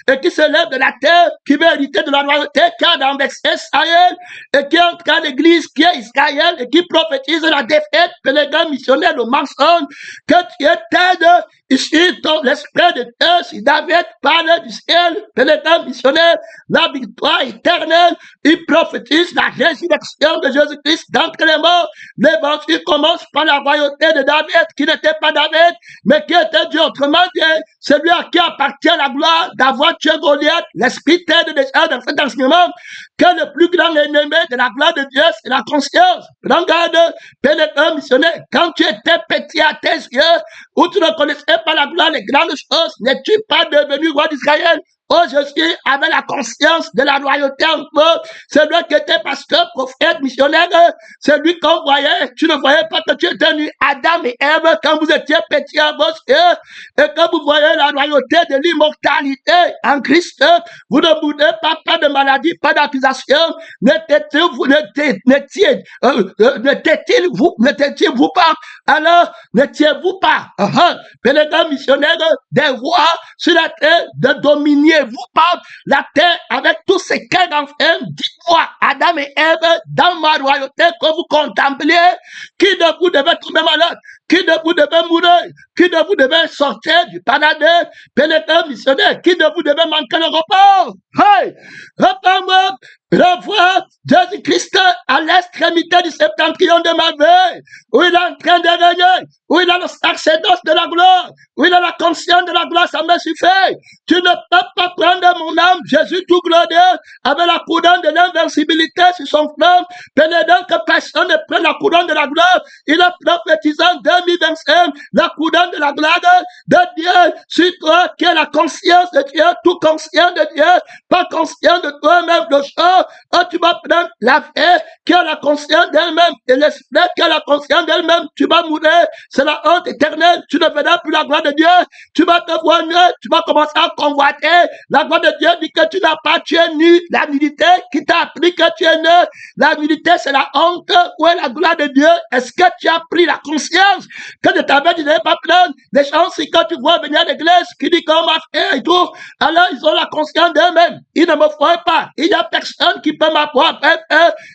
et qui se lève de la terre, qui veut hériter de la royauté, qui a renversé Israël et qui entre à l'église, qui est Israël et qui prophétise la défaite que les gars missionnaires de mensonge, que Dieu t'aide ici, l'esprit de Dieu, si David parle du ciel, que les gars missionnaires, la victoire éternelle, il prophétise la résurrection de Jésus-Christ d'entre les morts. L'évangile commence par la royauté de David, qui n'était pas David, mais qui était Dieu. Autrement dit, celui à qui appartient la gloire d'avoir tué Goliath, l'esprit t'aide déjà dans cet enseignement, que le plus grand ennemi de la gloire de Dieu, c'est la conscience. Regarde, pénétrant missionnaire, quand tu étais petit à tes yeux, où tu ne connaissais pas la gloire, les grandes choses, n'es-tu pas devenu roi d'Israël? Oh, je suis avec la conscience de la royauté en toi. C'est lui qui était pasteur, prophète, missionnaire. C'est lui qu'on voyait. Tu ne voyais pas que tu étais nu Adam et Ève quand vous étiez petits à vos yeux. Et quand vous voyez la royauté de l'immortalité en Christ, vous ne boudez pas de maladie, pas d'accusation. N'étiez-vous pas? Alors, n'étiez-vous pas? Pénétrant missionnaire des rois sur la terre de dominer souvenez-vous pas la terre avec tous ses cœurs d'enfants. Dites-moi, Adam et Ève, dans ma royauté que vous contempliez, qui de vous devait tomber malade? Qui de vous devait mourir? Qui de vous devait sortir du paradis, pénétrer missionnaire? Qui de vous devait manquer le repos? Hey! Repars-moi, revois Jésus-Christ à l'extrémité du septentrion de ma vie, où il est en train de régner, où il a le sacerdoce de la gloire, où il a la conscience de la gloire, ça me suffit. Tu ne peux pas prendre mon âme, Jésus tout glorieux, avec la couronne de l'invincibilité sur son front, pénétrant que personne ne prenne la couronne de la gloire. Il a prophétisé en 2025 la couronne de la gloire de Dieu sur toi, qui est la conscience de Dieu, tout conscient de Dieu, pas conscient de toi-même, le chant. Tu vas prendre la vie qui a la conscience d'elle-même et l'esprit qui a la conscience d'elle-même. Tu vas mourir, c'est la honte éternelle. Tu ne verras plus la gloire de Dieu. Tu vas te voir nu, tu vas commencer à convoiter. La gloire de Dieu dit que tu n'as pas, tu es nu. La nudité qui t'a appris que tu es nu. La nudité, c'est la honte. Où est la gloire de Dieu? Est-ce que tu as pris la conscience que de ta vie, tu n'avais pas prendre? Les gens, c'est quand tu vois venir à l'église qui dit qu'on m'a fait et tout, alors ils ont la conscience d'eux-mêmes. Ils ne me voient pas. Il n'y a personne qui peut m'avoir.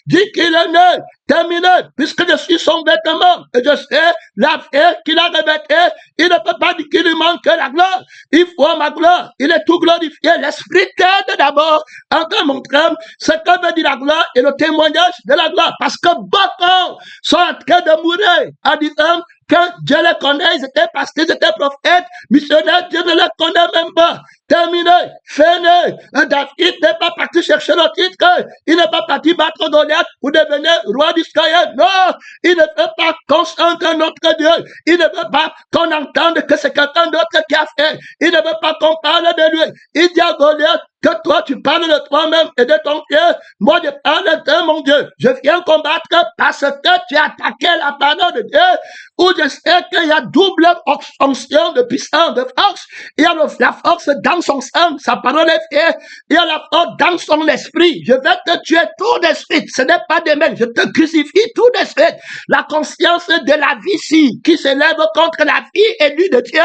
Dit qu'il est né. Terminé, puisque je suis son vêtement, et je sais la vie qu'il a revêtée, il ne peut pas dire qu'il lui manque la gloire. Il faut ma gloire. Il est tout glorifié. L'esprit t'aide d'abord en te montrant ce que veut dire la gloire et le témoignage de la gloire. Parce que beaucoup sont en train de mourir en disant que Dieu les connaît, ils étaient pasteurs, ils étaient prophètes, missionnaires, Dieu ne les connaît même pas. Terminé, fini. David n'est pas parti chercher le titre, il n'est pas parti battre Goliath pour devenir roi d'Israël. Non, il ne veut pas qu'on chante notre Dieu. Il ne veut pas qu'on entende que c'est quelqu'un d'autre qui a fait. Il ne veut pas qu'on parle de lui. Il dit à Goliath que toi tu parles de toi-même et de ton Dieu. Moi je parle de mon Dieu. Je viens combattre parce que tu as attaqué la parole de Dieu, où je sais qu'il y a double onction de puissance, de force. Il y a la force dans son sang, sa parole est fière. Il y a la force dans son esprit. Je veux te tuer tout de suite. Ce n'est pas demain. Je te crucifie tout de suite. La conscience de la vie-ci qui s'élève contre la vie élue de Dieu.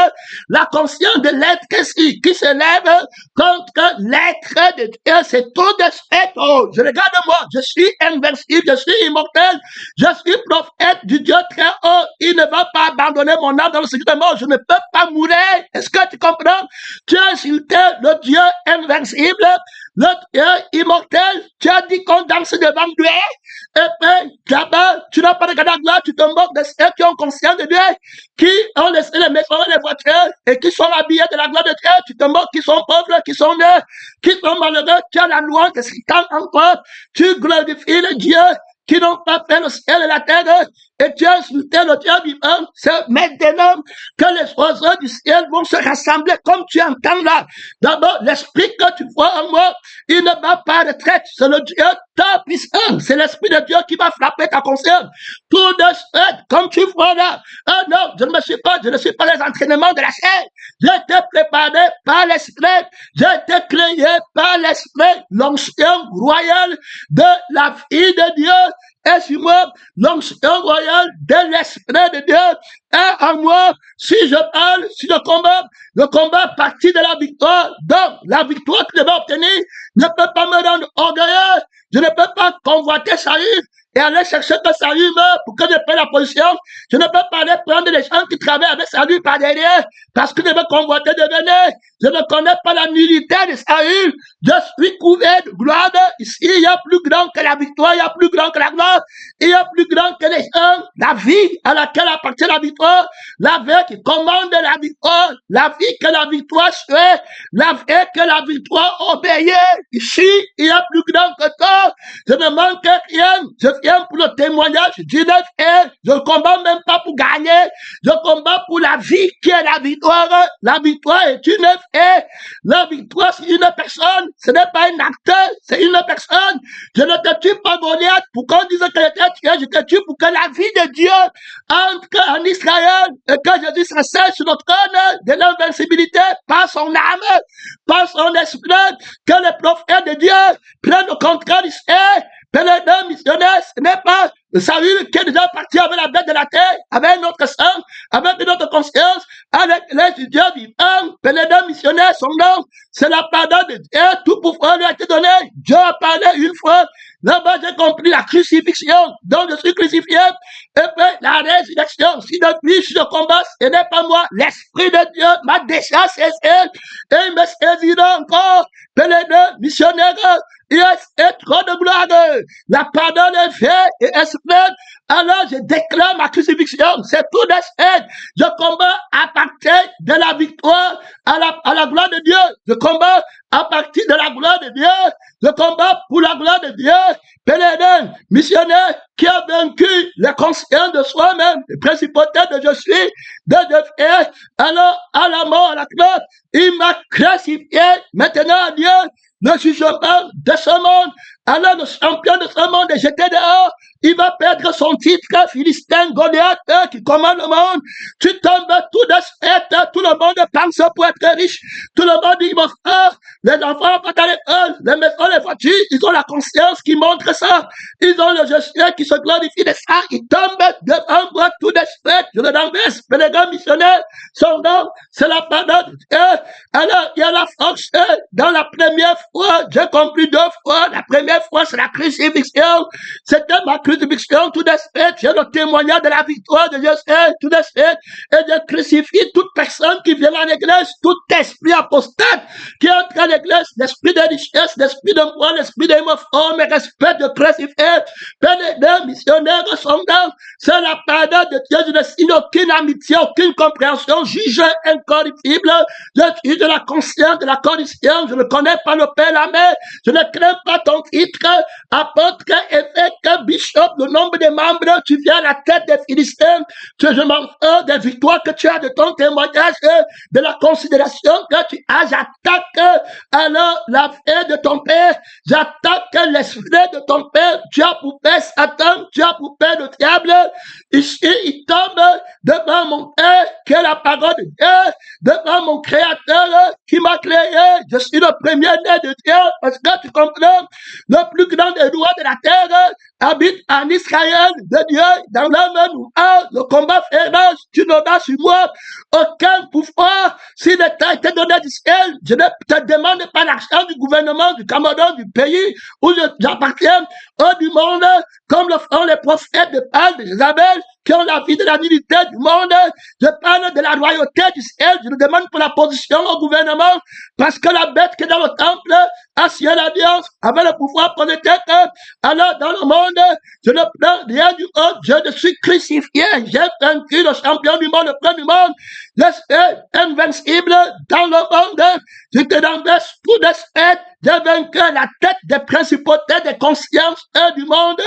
La conscience de l'être-ci qui s'élève contre l'être de Dieu. C'est tout de suite. Oh, je regarde moi. Je suis invincible. Je suis immortel. Je suis prophète du Dieu très haut. Il ne va pas abandonner mon âme dans le séjour de mort. Je ne peux pas mourir. Est-ce que tu comprends? Tu as insulté le Dieu invincible, le Dieu immortel. Tu as dit qu'on danse devant lui. Et puis, là-bas, tu n'as pas regardé la gloire, tu te moques de ceux qui ont conscience de Dieu, qui ont laissé les maisons et les voitures, et qui sont habillés de la gloire de Dieu. Tu te moques qui sont pauvres, qui sont nés, qui sont malheureux. Tu as la louange de Satan en toi. Tu glorifies le Dieu qui n'ont pas fait le ciel et la terre, et tu as insulté le Dieu vivant. C'est maintenant que les oiseaux du ciel vont se rassembler comme tu entends là. D'abord, l'esprit que tu vois en moi, il ne va pas retraite. C'est le Dieu ta puissance. C'est l'esprit de Dieu qui va frapper ta conscience. Tout de suite, comme tu vois là. Ah non, je ne suis pas les entraînements de la chair. J'ai été préparé par l'esprit. J'ai été créé par l'esprit. L'onction royale de la vie de Dieu est sur moi. L'onction royale de l'esprit de Dieu est en moi. Si je parle, si le combat partit de la victoire. Donc, la victoire que je vais obtenir ne peut pas me rendre orgueilleux. Je ne peux pas convoiter Saül et aller chercher que Saül meurt pour que je prenne la position. Je ne peux pas aller prendre les gens qui travaillent avec Saül par derrière parce que je veux convoiter de venir. Je ne connais pas la nullité de Saül. Je suis couvert de gloire. Ici, il y a plus grand que la victoire, il y a plus grand que la gloire, il y a plus grand que les gens. La vie à laquelle appartient la victoire, la vie qui commande la victoire, la vie que la victoire suit, la vie que la victoire obéit. Ici, il y a plus grand que toi. Je ne manque rien. Je viens pour le témoignage du 9 et je ne combats même pas pour gagner. Je combats pour la vie qui est la victoire. La victoire est une et la victoire c'est une personne. Ce n'est pas un acteur, c'est une personne. Je ne te tue pas Goliath pour qu'on dise que je t'ai tué. Je te tue pour que la vie de Dieu entre en Israël et que Jésus se sert sur le trône de l'invincibilité par son âme, par son esprit, que les prophètes de Dieu prennent le contrôle ici. Pèlerin missionnaire, ce n'est pas Saül qui est déjà parti avec la bête de la terre, avec notre sang, avec notre conscience, avec les du Dieu vivant. Pèlerin missionnaire, son nom, c'est la pardon de Dieu. Tout pouvoir lui a été donné. Dieu a parlé une fois. Là-bas, j'ai compris la crucifixion. Donc, je suis crucifié. Et puis, la résurrection. Si depuis je combat, ce n'est pas moi. L'Esprit de Dieu m'a déjà saisi. Et il me saisira encore. Pèlerin missionnaire. Il y a trop de gloire. La pardon est faite et esprit. Alors je déclare ma crucifixion. C'est tout d'esprit. Je combats à partir de la victoire à la gloire de Dieu. Je combats à partir de la gloire de Dieu. Je combats pour la gloire de Dieu. Pèlerin, missionnaire, qui a vaincu les consciences de soi-même, les principautés de je suis, de Dieu. Alors, à la mort, à la croix, il m'a crucifié. Maintenant, Dieu, le jugement de ce monde, alors le champion de ce monde est jeté dehors. Il va perdre son titre, Philistin, Goliath, qui commande le monde. Tu tombes tout de suite, tout le monde pense pour être riche. Tout le monde dit, mon frère, les enfants vont à l'école, les maisons, les voitures, ils ont la conscience qui montre ça. Ils ont le gestion qui se glorifie de ça. Ils tombent devant moi tout de suite. Je le renverse, pèlerin missionnaire. Son nom, c'est la pardon de Dieu. Alors, il y a la force. Dans la première fois, j'ai compris 2 fois. La première fois, c'est la crucifixion. C'était ma crucifixion tout de suite. J'ai le témoignage de la victoire de Jésus tout de suite. Et je crucifie toute personne qui vient à l'église, tout esprit apostate qui entre à l'église, l'esprit de richesse, l'esprit de moi, l'esprit de forme et respect de crucifier. Pèlerin, missionnaire, son nom, c'est la pardon de Dieu. Je ne signe aucune amitié, aucune compréhension, juge incorruptible. Je juge de la conscience, de la condition. Je ne connais pas le Père, la mère. Je ne crains pas ton titre, apôtre, évêque, bishop, le nombre de membres. Tu viens à la tête des Philistins. Je m'en fous des victoires que tu as de ton témoignage, de la considération que tu as. J'attaque alors la vie de ton Père. J'attaque l'esprit de ton Père. Tu as pour père Satan. Tu as pour père le diable. Ici, il tombe devant mon Père, qui est la parole de Dieu, devant mon Créateur qui m'a créé. Je suis le premier-né de Dieu, parce que tu comprends, le plus grand des rois de la terre habite en Israël de Dieu, dans le même où le combat féroce, tu n'auras sur moi aucun pouvoir. Si l'État était donné du ciel, je ne te demande pas l'argent du gouvernement, du Cameroun, du pays où j'appartiens, ou du monde, comme le font les prophètes de Baal, de Jézabel, qui ont la vie de la dignité du monde. Je parle de la royauté du ciel. Je ne demande pas la position au gouvernement, parce que la bête qui est dans le temple a signé l'alliance avec le pouvoir politique. Alors, dans le monde, je ne prends rien du haut. Je suis crucifié. J'ai vaincu le champion du monde, le premier du monde. Je suis invincible dans le monde. Je te renverse tout de suite. J'ai vaincu la tête des principautés, des consciences du monde,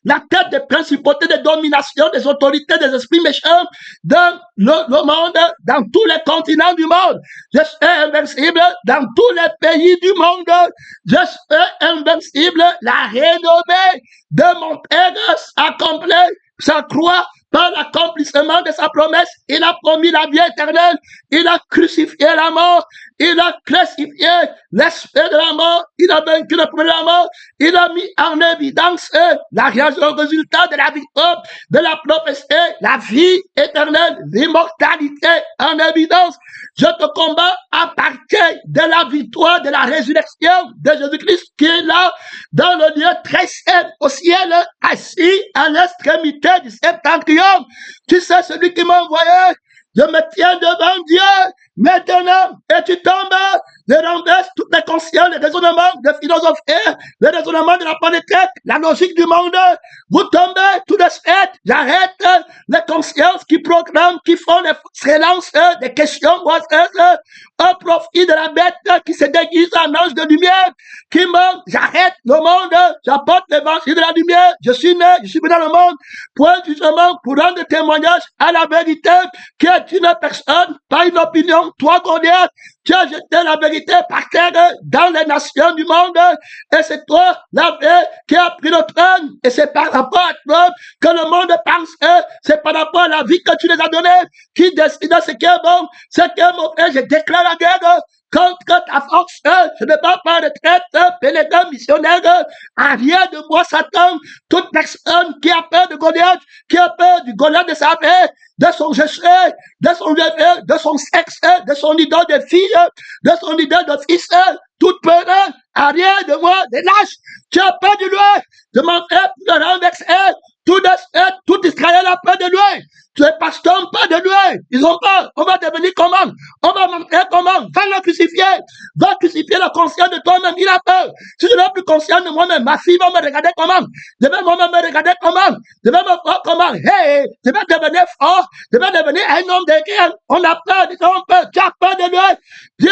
la tête des principautés de domination, des autorités, des esprits méchants dans le monde, dans tous les continents du monde. Je suis invincible dans tous les pays du monde. Je suis invincible. La renommée de mon Père s'accomplit, sa croix, par l'accomplissement de sa promesse. Il a promis la vie éternelle. Il a crucifié la mort. Il a crucifié l'esprit de la mort. Il a vaincu le premier de la mort. Il a mis en évidence le résultat de la victoire, de la prophétie, la vie éternelle, l'immortalité en évidence. Je te combats à partir de la victoire, de la résurrection de Jésus-Christ qui est là, dans le lieu très saint, au ciel, assis à l'extrémité du septentrion. Tu sais, celui qui m'a envoyé, je me tiens devant Dieu maintenant, et tu tombes, je renverse toutes les consciences, les raisonnements de philosophie, les raisonnements de la politique, la logique du monde. Vous tombez tout de suite. J'arrête les consciences qui proclament, qui font les silences, des questions oiseuses, au profit de la bête qui se déguise en ange de lumière, qui ment. J'arrête le monde, j'apporte l'évangile de la lumière. Je suis né, je suis venu dans le monde pour un jugement, pour rendre témoignage à la vérité, qui est une personne, pas une opinion. Toi, Goliath, tu as jeté la vérité par terre dans les nations du monde, et c'est toi, la vraie, qui a pris le trône, et c'est par rapport à toi que le monde pense, c'est par rapport à la vie que tu les as donnée, qui décide ce qui est bon, ce qui est mauvais. Je déclare la guerre contre ta force. Je ne parle pas de traite, pénétrant, missionnaire. Arrière de moi, Satan. Toute personne qui a peur de Goliath, qui a peur du Goliath de sa vie, de son jeu, de son sexe, de son idole de fille, de son idole de fils, toute peur, arrière de moi, des lâches. Tu as peur de lui. De mon frère, de renverser. Tout Israël a peur de lui. Les pasteurs ont peur de lui. Ils ont peur. On va devenir comment? On va montrer comment? Va le crucifier. Va crucifier la conscience de toi-même. Il a peur. Si je n'ai plus conscience de moi-même, ma fille va me regarder comment? Je vais moi-même me regarder comment? Je vais me voir comment? Hey, je vais devenir fort. Je vais devenir un homme de guerre. On a peur. Ils ont peur. Tu as peur de lui. Dieu,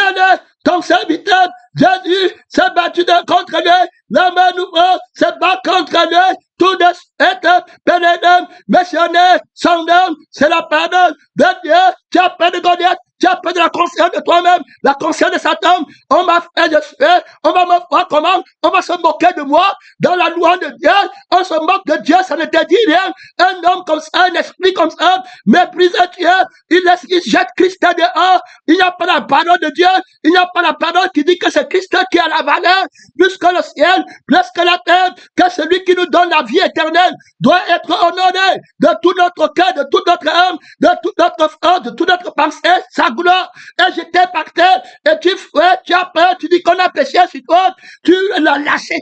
ton serviteur, Jésus s'est battu contre lui. La main nous s'est battu contre lui. Tout de suite, pénétrant, missionnaire, son nom, c'est la parole de Dieu. Tu as peur de Goliath, tu as peur de la conscience de toi-même, la conscience de Satan. On m'a fait de suite, on va me voir comment, on va se moquer de moi dans la loi de Dieu. On se moque de Dieu, ça ne te dit rien. Un homme comme ça, un esprit comme ça, méprise Dieu. Il jette Christ dehors. Il n'y a pas la parole de Dieu. Il n'y a pas la parole qui dit que c'est Christ qui a la valeur, plus que le ciel, plus que la terre, que celui qui nous donne la vie éternelle doit être honoré de tout notre cœur, de toute notre âme, de toute notre force, de toute notre pensée, sa gloire est jetée par terre. Et tu as peur, tu dis qu'on a péché sur toi, tu l'as lâché,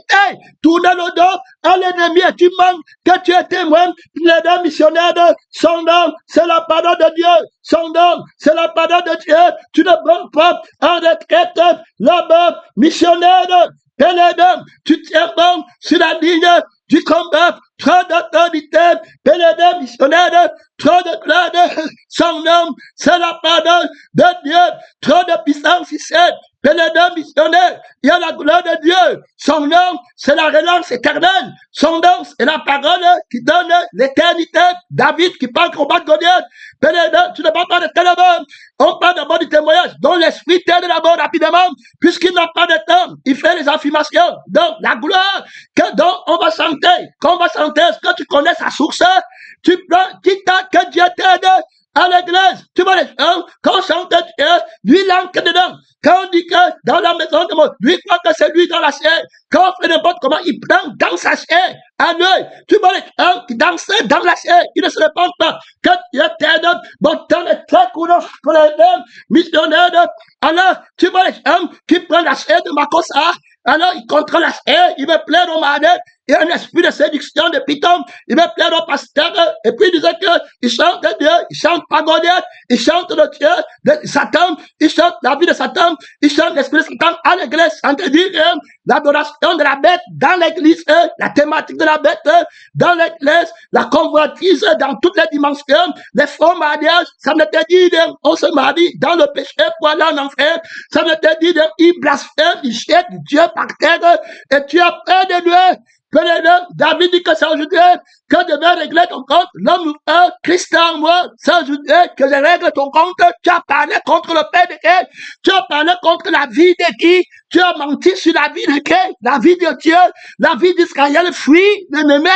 tourne le dos à l'ennemi et tu manques que tu es témoin, les missionnaires de son nom, c'est la parole de Dieu. Son nom, c'est la parole de Dieu. Tu ne vas pas en retraite là-bas, missionnaire. Tu tiens bon sur la ligne du combat, trop d'autorité, pénétrant, missionnaire, trop de gloire, son nom, c'est la parole de Dieu, trop de puissance ici, pénétrant, missionnaire, il y a la gloire de Dieu, son nom, c'est la relance éternelle, son nom, c'est la parole qui donne l'éternité. David qui parle combat de Goliath, pénétrant, tu ne parles pas de téléphone, on parle d'abord du témoignage, dont l'esprit t'aide d'abord rapidement, puisqu'il n'a pas de temps, il fait les affirmations, donc la gloire, dont on va chanter, qu'on va chanter, est-ce que tu connais sa source? Tu prends, que Dieu t'aide à l'église, tu vois les gens, quand on chante Dieu, lui l'encre dedans, quand on dit que dans la maison de Dieu, lui croit que c'est lui dans la chair, quand on fait n'importe comment, il prend dans sa chair, à l'œil, tu vois les gens qui dansent dans la chair, il ne se répand pas, que Dieu t'aide, bon temps est très courant pour les missionnaires, alors, tu vois les gens qui prennent la chair de Makosa, alors il contrôle la chair, il veut plaire au malade, il y a un esprit de séduction de Python, il veut plaire au pasteur, et puis il disait qu'il chante Dieu, il chante pas Goliath, il chante le Dieu de Satan, il chante la vie de Satan, il chante l'esprit de Satan à l'église, sans te dire l'adoration de la bête dans l'église, la thématique de la bête dans l'église, la convoitise dans toutes les dimensions, les faux mariages, ça ne te dit on se marie dans le péché pour aller en enfer, ça ne te dit il blasphème, il jette Dieu par terre, et tu as peur de lui. David dit que c'est aujourd'hui que je vais régler ton compte. L'homme Christ en moi, c'est aujourd'hui que je règle ton compte. Tu as parlé contre le Père de qui? Tu as parlé contre la vie de qui? Tu as menti sur la vie de qui? La vie de Dieu, la vie d'Israël fuit, bien-aimé.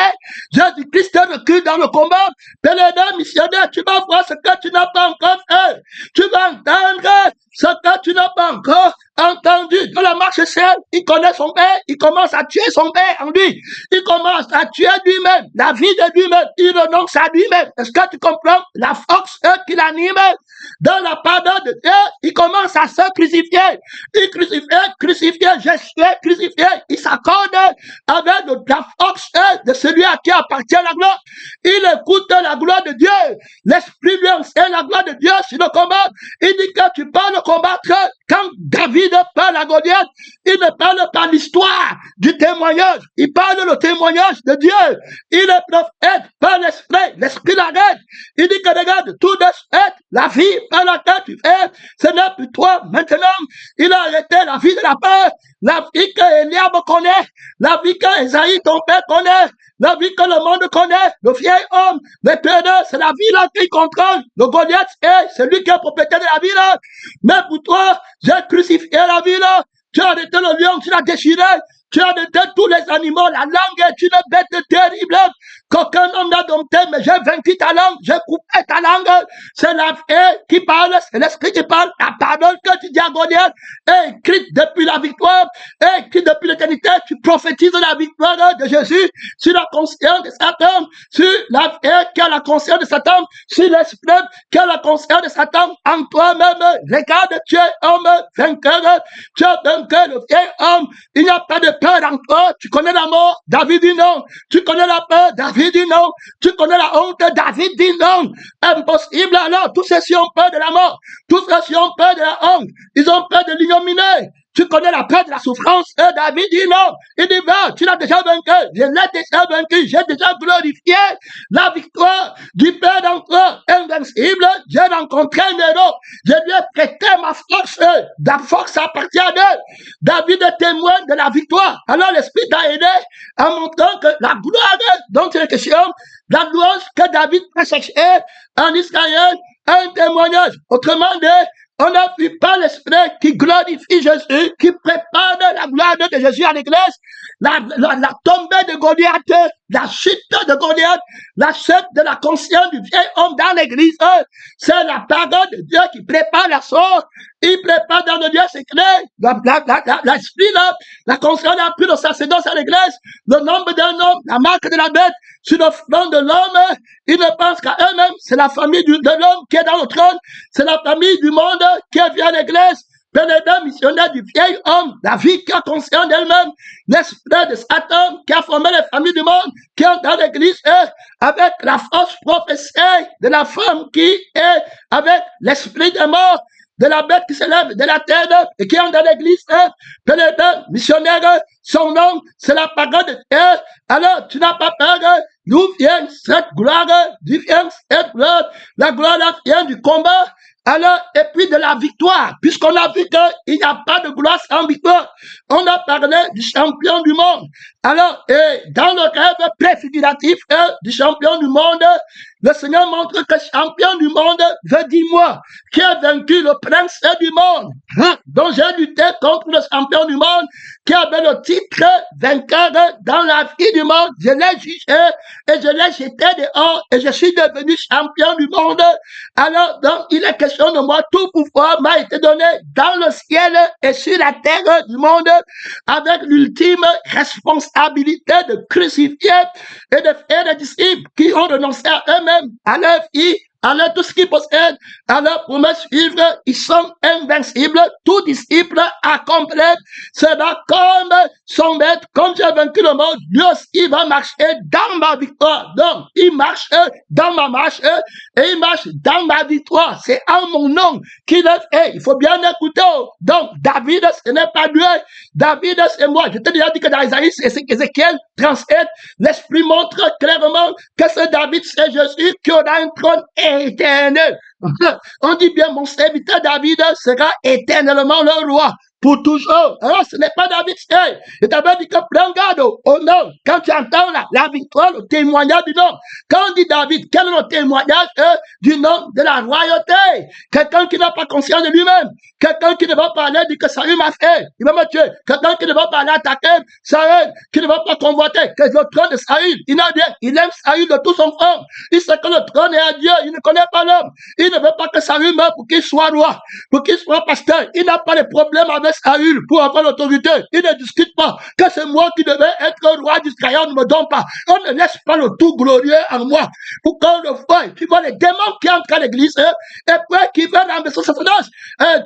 Jésus-Christ recule dans le combat. Pèlerin, missionnaire, tu vas voir ce que tu n'as pas encore fait. Tu vas entendre ce que tu n'as pas encore entendu. Dans la marche seule, il connaît son père, il commence à tuer son père en lui. Il commence à tuer lui-même, la vie de lui-même. Il renonce à lui-même. Est-ce que tu comprends la force qui l'anime? Dans la parole de Dieu, il commence à se crucifier. Il crucifié, Jésus crucifié. Il s'accorde avec la force de celui à qui appartient la gloire. Il écoute la gloire de Dieu. L'Esprit lui enseigne la gloire de Dieu sur le combat. Il dit que tu parles combattre. Quand David parle à Goliath, il ne parle pas l'histoire du témoignage. Il parle le témoignage de Dieu. Il est prophète par l'Esprit. L'Esprit l'arrête. Il dit que regarde, tout de suite, la vie par laquelle tu fais, ce n'est plus toi. Maintenant, il a arrêté la vie de la peur. La vie que Eliab connaît. La vie que Esaïe, ton père, connaît. La vie que le monde connaît. Le vieil homme, l'éternel, c'est la vie là qui contrôle. Le Goliath, c'est lui qui est propriétaire de la vie là. Mais pour toi, j'ai crucifié la vie là. Tu as arrêté le lion, tu l'as déchiré. Tu as arrêté tous les animaux. La langue est une bête terrible. qu'aucun homme n'a dompté, mais j'ai vaincu ta langue, j'ai coupé ta langue. C'est la vie qui parle, c'est l'esprit qui parle. La parole que tu dis à Goliath est écrite depuis la victoire, est écrite depuis l'éternité. Tu prophétises la victoire de Jésus sur la conscience de Satan, sur la vie qui a la conscience de Satan, sur l'esprit qui a la conscience de Satan. En toi-même, regarde, tu es homme vainqueur, tu es vainqueur, le vieil homme. Il n'y a pas de peur en toi. Tu connais la mort, David dit non. Tu connais la peur, David dit non. Tu connais la honte, David dit non. Impossible alors. Tous ceux qui ont peur de la mort, tous ceux qui ont peur de la honte, ils ont peur de l'ignominie. Tu connais la peur de la souffrance. Et David dit non. Il dit, va, tu l'as déjà vaincu. Je l'ai déjà vaincu. J'ai déjà glorifié la victoire du Père dans toi. Invincible. J'ai rencontré un héros. Je lui ai prêté ma force. La force appartient à Dieu. David est témoin de la victoire. Alors l'Esprit t'a aidé en montrant que la gloire dont il est question, la gloire que David a cherché en Israël, un témoignage. Autrement dit, on n'appuie pas l'esprit qui glorifie Jésus, qui prépare la gloire de Jésus à l'église, la tombée de Goliath, la chute de Goliath, la chute de la conscience du vieil homme dans l'église. C'est la parole de Dieu qui prépare la sorte. Il prépare dans le Dieu secret. L'esprit là, la conscience a pris le sacerdoce à l'église, le nombre d'un homme, la marque de la bête sur le front de l'homme. Ils ne pensent qu'à eux-mêmes. C'est la famille de l'homme qui est dans le trône. C'est la famille du monde qui vient à l'église. Pénédé missionnaire du vieil homme, la vie qui a conscience d'elle-même, l'esprit de Satan qui a formé les familles du monde, qui est dans l'église, avec la fausse prophétie de la femme qui est avec l'esprit de mort, de la bête qui s'élève de la terre et qui est dans l'église, pénédé missionnaire, son nom, c'est la parole de Dieu. Alors, tu n'as pas peur, d'où vient cette gloire, d'où vient cette gloire, la gloire vient du combat. Alors, et puis de la victoire, puisqu'on a vu qu'il n'y a pas de gloire sans victoire. On a parlé du champion du monde. Alors, et dans le rêve préfiguratif du champion du monde, le Seigneur montre que champion du monde veut dire moi, qui a vaincu le prince du monde, dont j'ai lutté contre le champion du monde, qui avait le titre vainqueur dans la vie du monde. Je l'ai jugé et je l'ai jeté dehors et je suis devenu champion du monde. Alors, donc, il est question de moi, tout pouvoir m'a été donné dans le ciel et sur la terre du monde, avec l'ultime responsabilité de crucifier et de faire des disciples qui ont renoncé à eux-mêmes, à leur vie, alors tout ce qu'ils possèdent, alors pour me suivre, ils sont invincibles. Tout disciple accompli sera comme son maître, comme j'ai vaincu le monde, lui aussi va marcher dans ma victoire. Donc, il marche dans ma marche et il marche dans ma victoire. C'est en mon nom qu'il est fait. Il faut bien écouter. Donc, David, ce n'est pas Dieu. David, c'est moi. Je t'ai déjà dit que dans Isaïe, Ézéchiel 37, l'Esprit montre clairement que c'est David, c'est Jésus qui aura un trône éternel. On dit bien, mon serviteur David sera éternellement le roi. Pour toujours. Alors, ce n'est pas David. Et David dit que prends garde au nom. Quand tu entends la victoire, le témoignage du nom. Quand on dit David, quel est le témoignage du nom de la royauté? Quelqu'un qui n'a pas conscience de lui-même. Quelqu'un qui ne va pas aller dire que Saül m'a fait. Il va me tuer. Quelqu'un qui ne va pas aller attaquer Saül. Qui ne va pas convoiter. Que le trône de Saül. Il n'a rien. Il aime Saül de tout son fond. Il sait que le trône est à Dieu. Il ne connaît pas l'homme. Il ne veut pas que Saül meure pour qu'il soit roi. Pour qu'il soit pasteur. Il n'a pas de problème avec Saül pour avoir l'autorité. Il ne discute pas que c'est moi qui devais être roi d'Israël. On ne me donne pas. On ne laisse pas le tout glorieux en moi. Pour qu'on le voie. Tu vois les démons qui entrent à l'église et puis qui veulent renverser sa sacerdoce.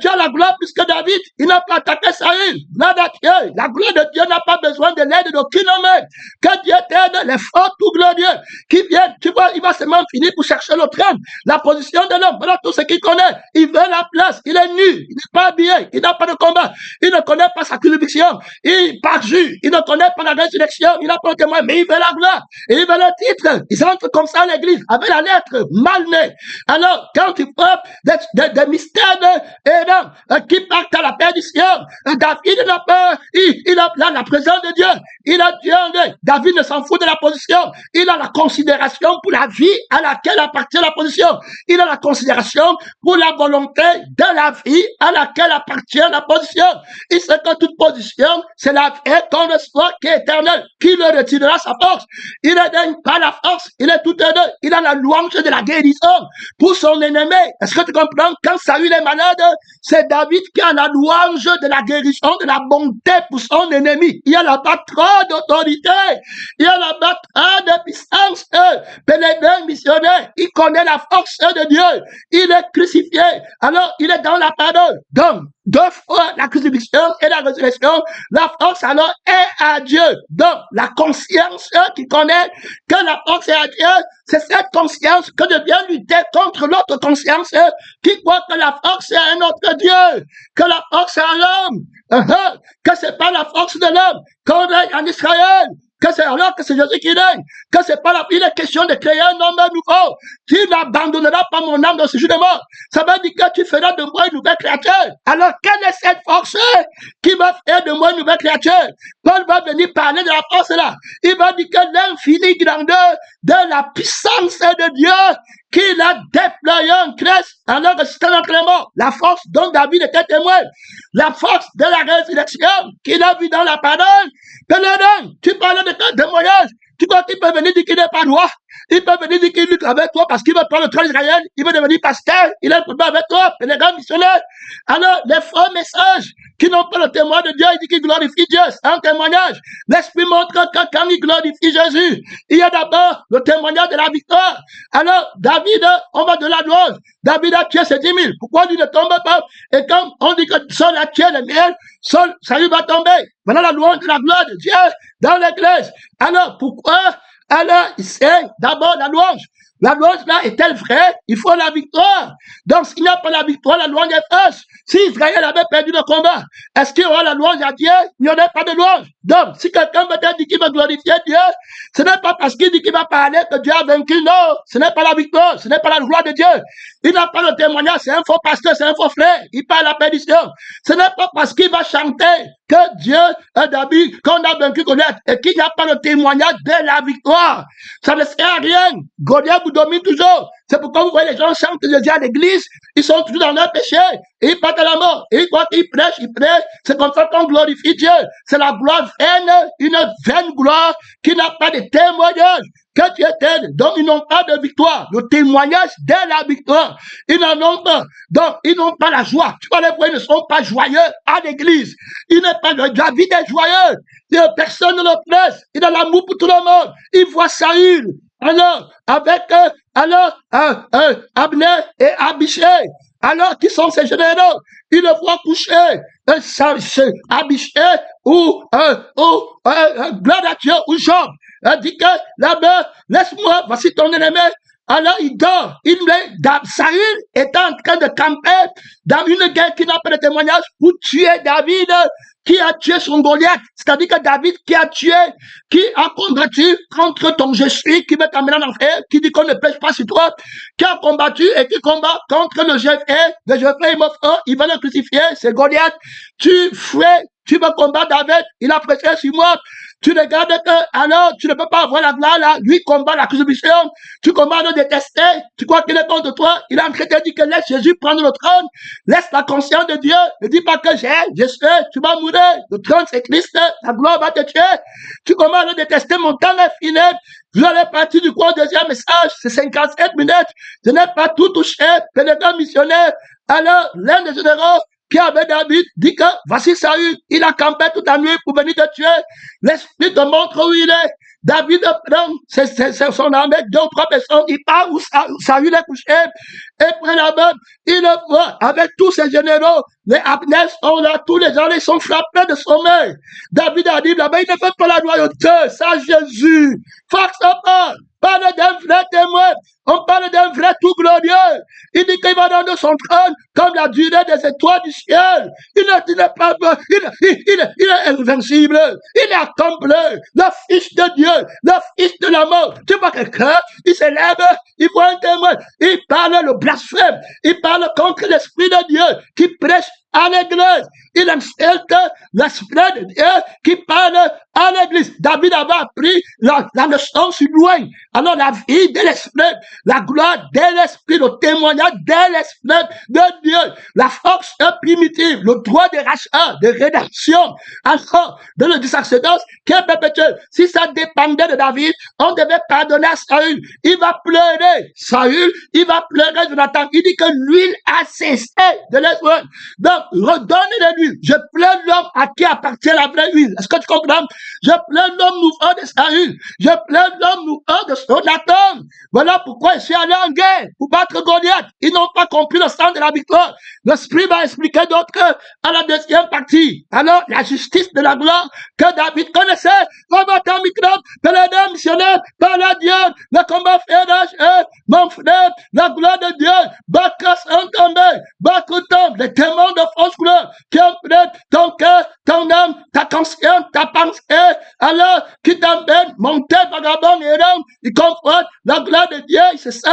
Tu as la gloire plus que David. Il n'a pas attaqué Saül. La gloire de Dieu n'a pas besoin de l'aide d'aucun homme. Que Dieu t'aide, les forts tout glorieux qui viennent. Tu vois, il va seulement finir pour chercher le trône. La position de l'homme. Voilà tout ce qu'il connaît. Il veut la place. Il est nu. Il n'est pas habillé. Il n'a pas de combat. Il ne connaît pas sa crucifixion. Il parjure. Il ne connaît pas la résurrection. Il n'a pas le témoin. Mais il veut la gloire. Et il veut le titre. Ils entrent comme ça à l'église avec la lettre mal née. Alors, quand tu frappes des mystères qui partent à la perdition, David n'a pas, il a la présence de Dieu. Il a Dieu en lui. David ne s'en fout de la position. Il a la considération pour la vie à laquelle appartient la position. Il a la considération pour la volonté de la vie à laquelle appartient la position. Il sait que toute position, c'est la vie qu'on reçoit qui est éternelle, qui le retirera sa force. Il ne donne pas la force, il est tout heureux. Il a la louange de la guérison pour son ennemi. Est-ce que tu comprends? Quand Saül est malade, c'est David qui a la louange de la guérison, de la bonté pour son ennemi. Il y a là-bas trop d'autorité. Il y a là-bas trop de puissance. Pèlerin missionnaire, il connaît la force de Dieu. Il est crucifié. Alors, il est dans la parole. Donc, deux fois la crucifixion et la résurrection, la force alors est à Dieu. Donc, la conscience qui connaît que la force est à Dieu, c'est cette conscience que devient lutter contre l'autre conscience qui croit que la force est à un autre Dieu, que la force est à l'homme, que c'est pas la force de l'homme qu'on règne en Israël, que c'est alors que c'est Jésus qui règne, que c'est pas il est question de créer un homme nouveau. Tu n'abandonneras pas mon âme dans ce jour de mort. Ça veut dire que tu feras de moi une nouvelle créature. Alors, quelle est cette force qui va faire de moi une nouvelle créature? Paul va venir parler de la force là. Il va dire que l'infinie grandeur de la puissance de Dieu qu'il a déployé en Christ alors que c'était notre mort. La force dont David était témoin. La force de la résurrection qu'il a vue dans la parole. Pèlerin, tu parles de témoignage. Tu crois qu'il peut venir dire qu'il n'est pas roi? Il peut venir dire qu'il lutte avec toi parce qu'il veut prendre le trône d'Israël. Il veut devenir pasteur. Il a un problème avec toi, pèlerin missionnaire. Alors, les faux messages qui n'ont pas le témoin de Dieu, il dit qu'il glorifie Dieu. C'est un témoignage. L'Esprit montre que quand il glorifie Jésus, il y a d'abord le témoignage de la victoire. Alors, David, on va de la louange. David a tué ses 10 000. Pourquoi lui ne tombe pas? Et quand on dit que Saul a tué les miens, Saul, ça lui va tomber. Voilà la louange de la gloire de Dieu dans l'église. Alors, pourquoi? Alors, c'est d'abord la louange. La louange là est-elle vraie? Il faut la victoire. Donc, s'il n'y a pas la victoire, la louange est fausse. Si Israël avait perdu le combat, est-ce qu'il y aura la louange à Dieu? Il n'y aurait pas de louange. Donc, si quelqu'un veut dire qu'il va glorifier Dieu, ce n'est pas parce qu'il dit qu'il va parler que Dieu a vaincu. Non, ce n'est pas la victoire, ce n'est pas la gloire de Dieu. Il n'a pas le témoignage, c'est un faux pasteur, c'est un faux frère. Il parle à la perdition. Ce n'est pas parce qu'il va chanter que Dieu a David, qu'on a vaincu Goliath, et qu'il n'y a pas le témoignage de la victoire. Ça ne sert à rien. Goliath vous domine toujours. C'est pourquoi vous voyez les gens chantent Jésus à l'église, ils sont toujours dans leur péché, et ils partent à la mort. Et ils croient qu'ils prêchent, c'est comme ça qu'on glorifie Dieu. C'est la gloire vaine, une vaine gloire qui n'a pas de témoignage. Que tu étais, donc ils n'ont pas de victoire. Le témoignage de la victoire, ils n'en ont pas. Donc, ils n'ont pas la joie. Tu vois, les voix, ils ne sont pas joyeux à l'église. Il n'est pas David est joyeux. Personne ne le presse. Il a l'amour pour tout le monde. Il voit Saül. Alors, avec Abner et Abishai. Alors, qui sont ces généraux? Ils le voient coucher. Abishai ou gloire à Dieu ou Job. Elle dit que là-bas, laisse-moi, voici ton ennemi. Alors il dort. Saül est en train de camper dans une guerre qui n'a pas de témoignage pour tuer David, qui a tué son Goliath. C'est-à-dire que David qui a combattu contre ton je suis, qui veut t'amener en enfer, qui dit qu'on ne pêche pas sur toi, qui a combattu et qui combat contre le Jephthé. Le Jephthé, il va le crucifier, c'est Goliath. Tu veux combattre David, il a prêché sur moi. Tu regardes que, alors, tu ne peux pas avoir la gloire là. Lui combat la crucifixion. Tu combats le détester. Tu crois qu'il est contre toi. Il est en train de dire que laisse Jésus prendre le trône. Laisse la conscience de Dieu. Ne dis pas que je sais, tu vas mourir. Le trône, c'est Christ. La gloire va te tuer. Tu combats le détester. Mon temps est fini. Vous allez partir du cours, deuxième message. C'est 57 minutes. Je n'ai pas tout touché. Pèlerin missionnaire. Alors, l'un des généraux qui avait David dit que voici Saül, il a campé toute la nuit pour venir te tuer. L'esprit te montre où il est. David prend son armée, 2 ou 3 personnes, il part où Saül est couché, et prend la main, il le voit avec tous ses généraux. Les Abner sont là, tous les gens, ils sont frappés de sommeil. David a dit là-bas, il ne fait pas la loyauté, ça Jésus. Force pas. Parle d'un vrai témoin. On parle d'un vrai tout glorieux. Il dit qu'il va donner son trône comme la durée des étoiles du ciel. Il n'est pas, il est invincible. Il est accompli. Le Fils de Dieu, le Fils de la mort. Tu vois quelqu'un, il s'élève, il voit un témoin. Il parle le blasphème. Il parle contre l'Esprit de Dieu qui prêche à l'église. Il insulte l'Esprit de Dieu qui parle à l'église. David avait appris la notion sur loin. Alors la vie de l'Esprit, la gloire de l'Esprit, le témoignage de l'Esprit de Dieu, la force primitive, le droit de rachat, de rédemption, encore de le sacerdoce qui est perpétuel. Si ça dépendait de David, on devait pardonner à Saül. Il va pleurer Saül, il va pleurer Jonathan. Il dit que l'huile a cessé de l'être. Donc, redonnez de l'huile. Je pleure l'homme à qui appartient la vraie huile. Est-ce que tu comprends? Je pleure l'homme nouveau de Saül. Je pleure l'homme nouveau de Jonathan. Voilà pourquoi je suis allé en guerre pour battre Goliath. Ils n'ont pas compris le sens de la victoire. L'Esprit va expliquer d'autres à la deuxième partie. Alors, la justice de la gloire que David connaissait, combattant microbe, pèlerin missionnaire, par la Dieu, le combat fédéral, mon frère, la gloire de Dieu, Bacchus en tombé, Bacchus tombe, les témoins de fausse gloire, qui ont pris ton cœur, ton âme, ta conscience, ta pensée, alors, qui t'emmène, monter vagabond et homme, il confronte la gloire de Dieu, il se sent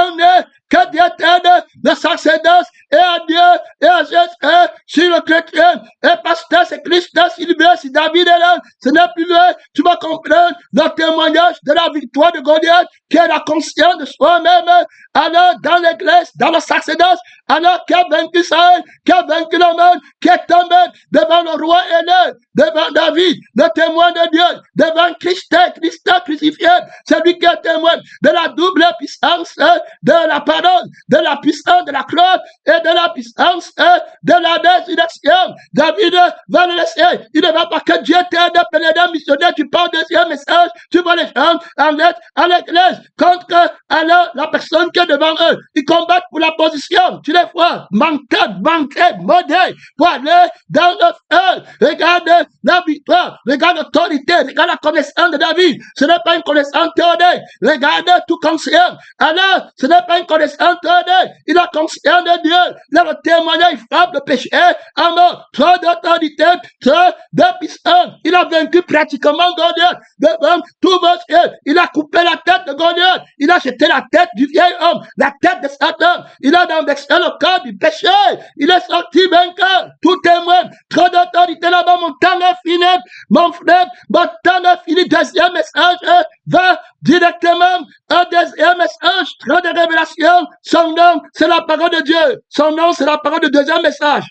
que Dieu t'aide, le sacerdoce, et à Dieu, et à Jésus, sur le chrétien, et pasteur, c'est Christ, Sylvain, si David est là, ce n'est plus vrai, tu vas comprendre le témoignage de la victoire de Goliath, qui est la conscience de soi-même, alors dans l'église, dans le sacerdoce, alors qui a vaincu Saël, qui a vaincu le monde, qui est tombé devant le roi aîné, devant David, le témoin de Dieu, devant Christ crucifié, celui qui est témoin de la double puissance de la parole, de la puissance de la croix et de la puissance de la résurrection. David va le laisser. Il ne va pas que Dieu t'aide, pèlerin missionnaire, tu parles deuxième message, tu vois les gens en lettre à l'église contre alors la personne qui est devant eux. Ils combattent pour la position. Tu les vois, manquer, modèle, pour aller dans le feu. Regarde la victoire, regarde l'autorité, regarde la connaissance de David. Ce n'est pas une connaissance théorique. Regarde tout conscient. Alors, ce n'est pas une connaissance théorique. Il a conscience de Dieu. Là, le témoignage, il frappe le péché à mort. Trop d'autorité, trop de puissance. Il a vaincu pratiquement Goliath devant tout votre ciel. Il a coupé la tête de Goliath. Il a jeté la tête du vieil homme, la tête de Satan. Il a investi le corps du péché. Il est sorti vainqueur. Tout témoin. Trop d'autorité là-bas. Mon temps est fini. Mon frère, mon temps est fini. Deuxième message va directement un deuxième message. Trop de révélation. Son nom, c'est la parole de Dieu. Son nom, c'est la parole du deuxième message.